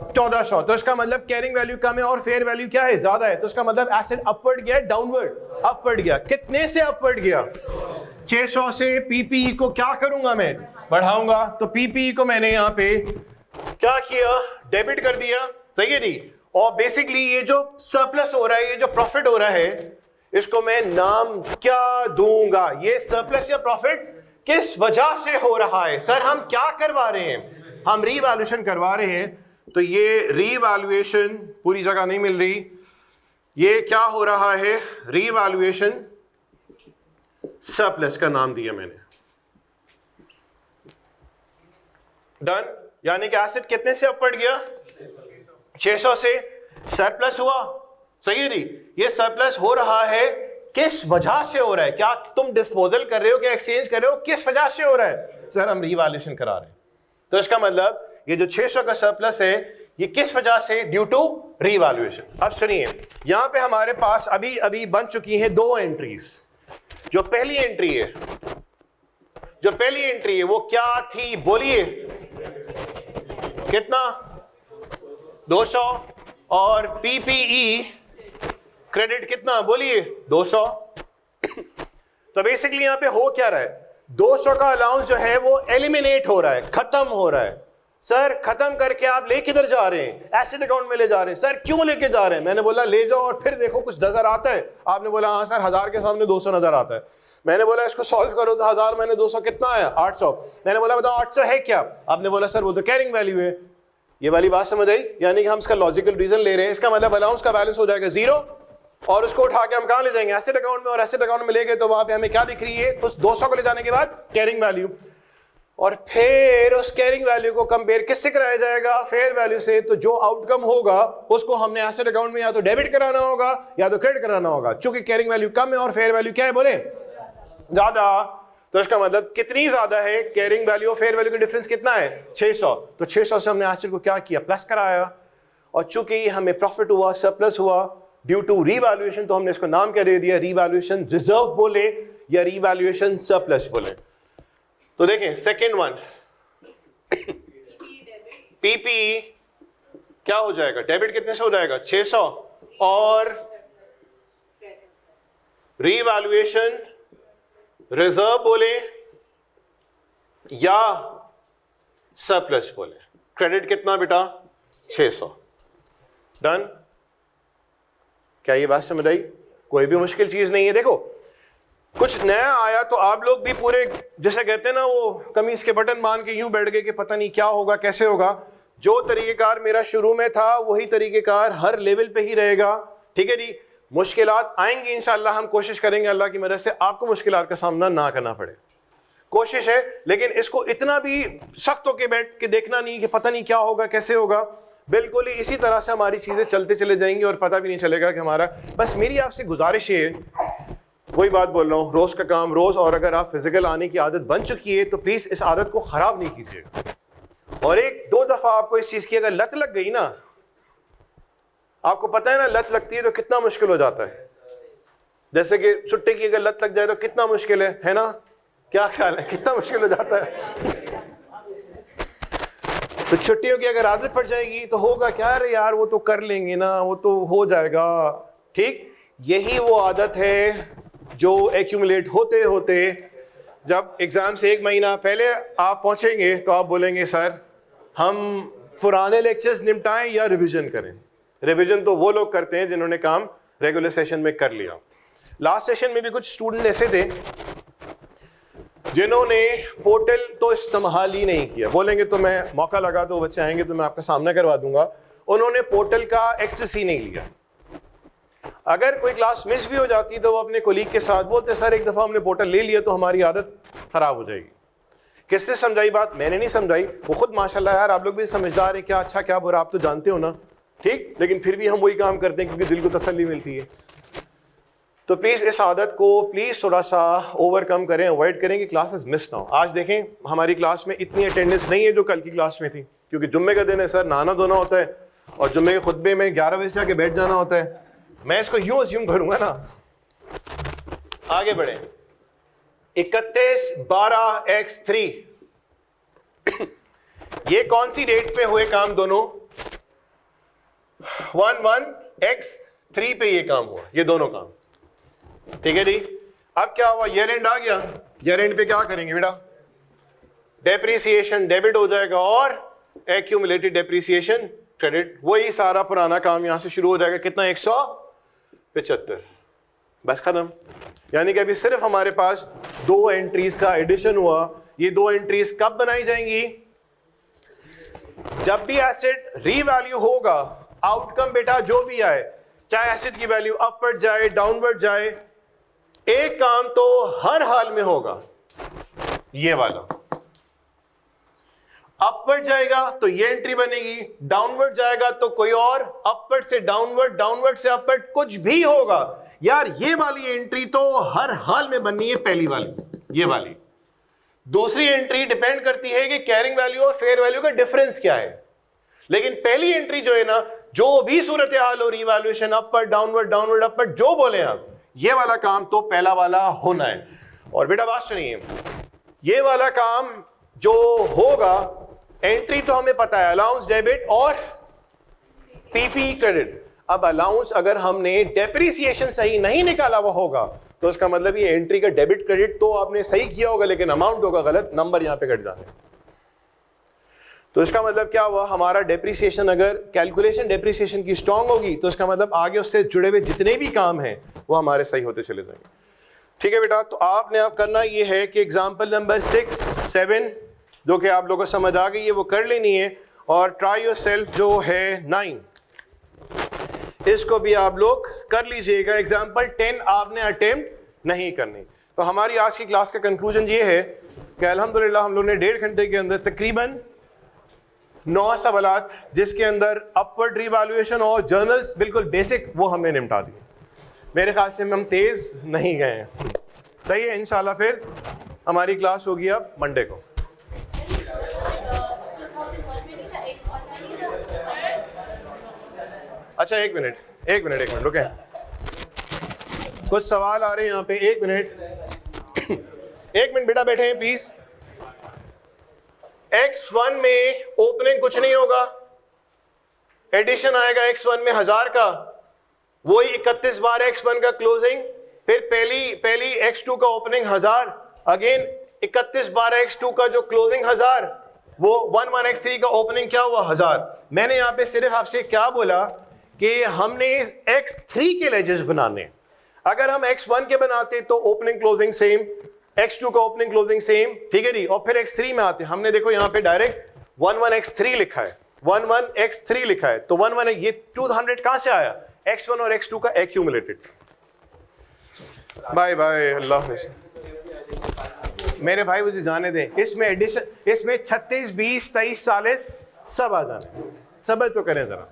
1400। तो इसका मतलब कैरिंग वैल्यू कम है और फेयर वैल्यू क्या है? ज्यादा है। तो इसका मतलब एसिड अपवर्ड गया, डाउनवर्ड? अपवर्ड गया। कितने से अपवर्ड गया? 600 से। पीपीई को क्या करूंगा मैं? बढ़ाऊंगा। तो पीपीई को मैंने यहां पे क्या किया? डेबिट कर दिया, सही है जी। और बेसिकली ये जो सरप्लस हो रहा है, ये जो प्रॉफिट हो रहा है, इसको मैं नाम क्या दूंगा? ये सरप्लस या प्रॉफिट किस वजह से हो रहा है? सर हम क्या करवा रहे हैं? हम रीवैल्यूएशन करवा रहे हैं। तो ये रीवैल्यूएशन पूरी जगह नहीं मिल रही, ये क्या हो रहा है? रीवैल्यूएशन सरप्लस का नाम दिया मैंने। डन। यानी कि एसिड कितने से अपवर्ड गया? 600 से। सरप्लस हुआ, सही है जी। ये सरप्लस हो रहा है, किस वजह से हो रहा है? क्या तुम डिस्पोजल कर रहे हो, क्या एक्सचेंज कर रहे हो? किस वजह से हो रहा है? सर हम रीवैल्यूएशन करा रहे हैं। तो इसका मतलब ये जो 600 का सरप्लस है ये किस वजह से? Due to revaluation. अब सुनिए, यहां पे हमारे पास अभी अभी बन चुकी हैं 2 एंट्रीज। जो पहली एंट्री है, जो पहली एंट्री है वो क्या थी? बोलिए कितना? 200। और पीपीई क्रेडिट कितना? बोलिए 200। तो बेसिकली यहां पे हो क्या रहा है? 200 का अलाउंस जो है वो एलिमिनेट हो रहा है, खत्म हो रहा है। सर खत्म करके आप ले किधर जा रहे हैं? एसेट अकाउंट में ले जा रहे हैं। सर क्यों लेके जा रहे हैं? मैंने बोला ले जाओ और फिर देखो कुछ नजर आता है। आपने बोला हाँ सर 1000 के सामने 200 नजर आता है। मैंने बोला इसको सॉल्व करो तो 1000 मैंने 200 कितना आया? 800। मैंने बोला बताओ 800 है क्या? आपने बोला सर वो तो कैरिंग वैल्यू है। ये वाली बात समझ आई? यानी कि हम इसका लॉजिकल रीजन ले रहे हैं। इसका मतलब अलाउंस का बैलेंस हो जाएगा 0 और उसको उठा के हम कहां ले जाएंगे? एसेट अकाउंट में। और एसेट अकाउंट में ले गए तो वहां पे हमें क्या दिख रही है? उस 200 को ले जाने के बाद कैरिंग वैल्यू। और फिर उस कैरिंग वैल्यू को कंपेयर किससे कराया जाएगा? फेयर वैल्यू से। तो जो आउटकम होगा उसको हमने एसेट अकाउंट में या तो डेबिट कराना होगा या तो क्रेडिट कराना होगा। चूंकि कैरिंग वैल्यू कम है और फेयर वैल्यू क्या है? बोले ज्यादा। तो इसका मतलब कितनी ज्यादा है? कैरिंग वैल्यू और फेयर वैल्यू का डिफरेंस कितना है? 600। तो 600 से हमने एसेट को क्या किया? प्लस कराया। और चूंकि हमें प्रॉफिट हुआ, सरप्लस हुआ, ड्यू टू रीवैल्यूएशन, तो हमने इसको नाम क्या दे दिया, रीवैल्यूएशन रिजर्व बोले या रीवैल्यूएशन सरप्लस बोले। तो देखें सेकेंड वन, पीपी क्या हो जाएगा, डेबिट कितने से हो जाएगा 600, और रीवैल्यूएशन रिजर्व बोले या सरप्लस बोले। क्रेडिट कितना बेटा 600। डन। क्या ये बात समझ आई? कोई भी मुश्किल चीज नहीं है। देखो कुछ नया आया तो आप लोग भी पूरे जैसे कहते हैं ना, वो कमीज के बटन बांध के यूं बैठ गए कि पता नहीं क्या होगा कैसे होगा। जो तरीकेकार मेरा शुरू में था वही तरीकेकार हर लेवल पे ही रहेगा। ठीक है जी, मुश्किलात आएंगी इंशाल्लाह, हम कोशिश करेंगे अल्लाह की मदद से आपको मुश्किलात का सामना ना करना पड़े, कोशिश है। लेकिन इसको इतना भी सख्त होके बैठ के देखना नहीं कि पता नहीं क्या होगा कैसे होगा। बिल्कुल ही इसी तरह से हमारी चीजें चलते चले जाएंगी और पता भी नहीं चलेगा कि हमारा। बस मेरी आपसे गुजारिश है, वही बात बोल रहा हूँ, रोज का काम रोज। और अगर आप फिजिकल आने की आदत बन चुकी है तो प्लीज इस आदत को खराब नहीं कीजिएगा। और एक दो दफा आपको इस चीज की अगर लत लग गई ना, आपको पता है ना लत लगती है तो कितना मुश्किल हो जाता है। जैसे कि छुट्टी की अगर लत लग जाए तो कितना मुश्किल है ना? क्या ख्याल है, कितना मुश्किल हो जाता है। तो छुट्टियों की अगर आदत पड़ जाएगी तो होगा क्या, अरे यार वो तो कर लेंगे ना, वो तो हो जाएगा। ठीक, यही वो आदत है जो एक्यूमुलेट होते होते जब एग्जाम से एक महीना पहले आप पहुंचेंगे तो आप बोलेंगे सर हम पुराने लेक्चर्स निपटाएं या रिवीजन करें। रिवीजन तो वो लोग करते हैं जिन्होंने काम रेगुलर सेशन में कर लिया। लास्ट सेशन में भी कुछ स्टूडेंट ऐसे थे जिन्होंने पोर्टल तो इस्तेमाल ही नहीं किया। बोलेंगे तो मैं मौका लगा तो बच्चे आएंगे तो मैं आपका सामना करवा दूंगा। उन्होंने पोर्टल का एक्सेस ही नहीं लिया। अगर कोई क्लास मिस भी हो जाती तो वो अपने कोलीग के साथ बोलते सर एक दफ़ा हमने पोर्टल ले लिया तो हमारी आदत ख़राब हो जाएगी। किसने समझाई बात? मैंने नहीं समझाई, वो खुद माशाल्लाह। यार आप लोग भी समझदार हैं, क्या अच्छा क्या बुरा आप तो जानते हो ना। ठीक, लेकिन फिर भी हम वही काम करते हैं क्योंकि दिल को तसल्ली मिलती है। तो प्लीज़ इस आदत को प्लीज़ थोड़ा सा ओवरकम करें, अवॉइड करें कि क्लासेस मिस ना हो। आज देखें हमारी क्लास में इतनी अटेंडेंस नहीं है जो कल की क्लास में थी, क्योंकि जुम्मे का दिन है सर, नहाना धोना होता है और जुम्मे के खुतबे में 11 बजे से आके बैठ जाना होता है। मैं इसको यूं अस्यूम करूंगा ना। आगे बढ़े, 31/12x3 ये कौन सी डेट पे हुए काम दोनों? 11x3 पे ये काम हुआ, ये दोनों काम। ठीक है जी। अब क्या हुआ, ईयर एंड आ गया। ईयर एंड पे क्या करेंगे बेटा? डेप्रिसिएशन डेबिट हो जाएगा और एक्यूमुलेटेड डेप्रिसिएशन क्रेडिट। वही सारा पुराना काम यहां से शुरू हो जाएगा। कितना? 175। बस खत्म। यानी कि अभी सिर्फ हमारे पास 2 एंट्रीज का एडिशन हुआ। ये 2 एंट्रीज कब बनाई जाएंगी? जब भी एसेट रीवैल्यू होगा, आउटकम बेटा जो भी आए, चाहे एसेट की वैल्यू अपवर्ड जाए डाउनवर्ड जाए, एक काम तो हर हाल में होगा, ये वाला। अपवर्ड जाएगा तो ये एंट्री बनेगी, डाउनवर्ड जाएगा तो कोई और, अपवर्ड से डाउनवर्ड, डाउनवर्ड से अपवर्ड, कुछ भी होगा। यार ये वाली एंट्री तो हर हाल में बननी है, पहली वाली, ये वाली। दूसरी एंट्री डिपेंड करती है कि कैरिंग वैल्यू और फेयर वैल्यू का डिफरेंस क्या है। लेकिन पहली एंट्री जो है ना, जो भी सूरत हाल हो, revaluation upward downward downward upward, जो बोले आप, ये वाला काम तो पहला वाला होना है। और बेटा बात सुनिए, ये वाला काम जो होगा, एंट्री तो हमें पता है अलाउंस डेबिट और पीपी क्रेडिट। अब अलाउंस अगर हमने डेप्रिसिएशन सही नहीं निकाला हुआ होगा तो उसका मतलब ये एंट्री का डेबिट क्रेडिट तो आपने सही किया होगा लेकिन अमाउंट होगा गलत, नंबर यहां पे कट जाते हैं। तो इसका मतलब क्या हुआ, हमारा डेप्रिसिएशन, अगर कैलकुलेशन डेप्रिसिएशन की स्ट्रांग होगी तो इसका मतलब आगे उससे जुड़े हुए जितने भी काम हैं वो हमारे सही होते चले जाएंगे। ठीक है बेटा, तो आपने आप करना ये है कि एग्जाम्पल नंबर 6, 7 जो कि आप लोगों को समझ आ गई है वो कर लेनी है, और ट्राई योर सेल्फ जो है 9 इसको भी आप लोग कर लीजिएगा। एग्जाम्पल 10 आपने अटेम्प्ट नहीं करनी। तो हमारी आज की क्लास का कंक्लूजन ये है कि अल्हम्दुलिल्लाह हम लोग ने 1.5 घंटे के अंदर तकरीबन 9 सवालात, जिसके अंदर अपवर्ड रिवैल्यूएशन और जर्नल्स बिल्कुल बेसिक, वो हमने निपटा दिए। मेरे ख्याल से हम तेज नहीं गए हैं। सही है, इंशाल्लाह फिर हमारी क्लास होगी अब मंडे को। अच्छा एक मिनट, एक मिनट रुके, कुछ सवाल आ रहे हैं यहाँ पे, एक मिनट बेटा बैठे हैं प्लीज। x1 में ओपनिंग कुछ नहीं होगा, एडिशन आएगा x1 में 1000 का, वही 31 बार x1 का क्लोजिंग, फिर पहली x2 का ओपनिंग 1000, अगेन 31 बार x2 का जो क्लोजिंग 1000, वो 11 x3 का ओपनिंग क्या हुआ 1000। मैंने यहाँ पे सिर्फ आपसे क्या बोला कि हमने x3 के लेजेस बनाने, अगर हम x1 के बनाते तो ओपनिंग क्लोजिंग सेम, x2 का ओपनिंग क्लोजिंग सेम, ठीक है जी, और फिर x3 में आते, हमने देखो यहाँ पे डायरेक्ट 11 x3 लिखा है, 11 x3 लिखा है, तो 11 ये 200 कहां से आया, x1 और x2 का एक्यूमुलेटेड। बाय बाय, अल्लाह हाफिज़। मेरे भाई मुझे जाने दें, इसमें एडिशन, इसमें 36 20 23 40 सब आ जाने, सब तो करें जरा।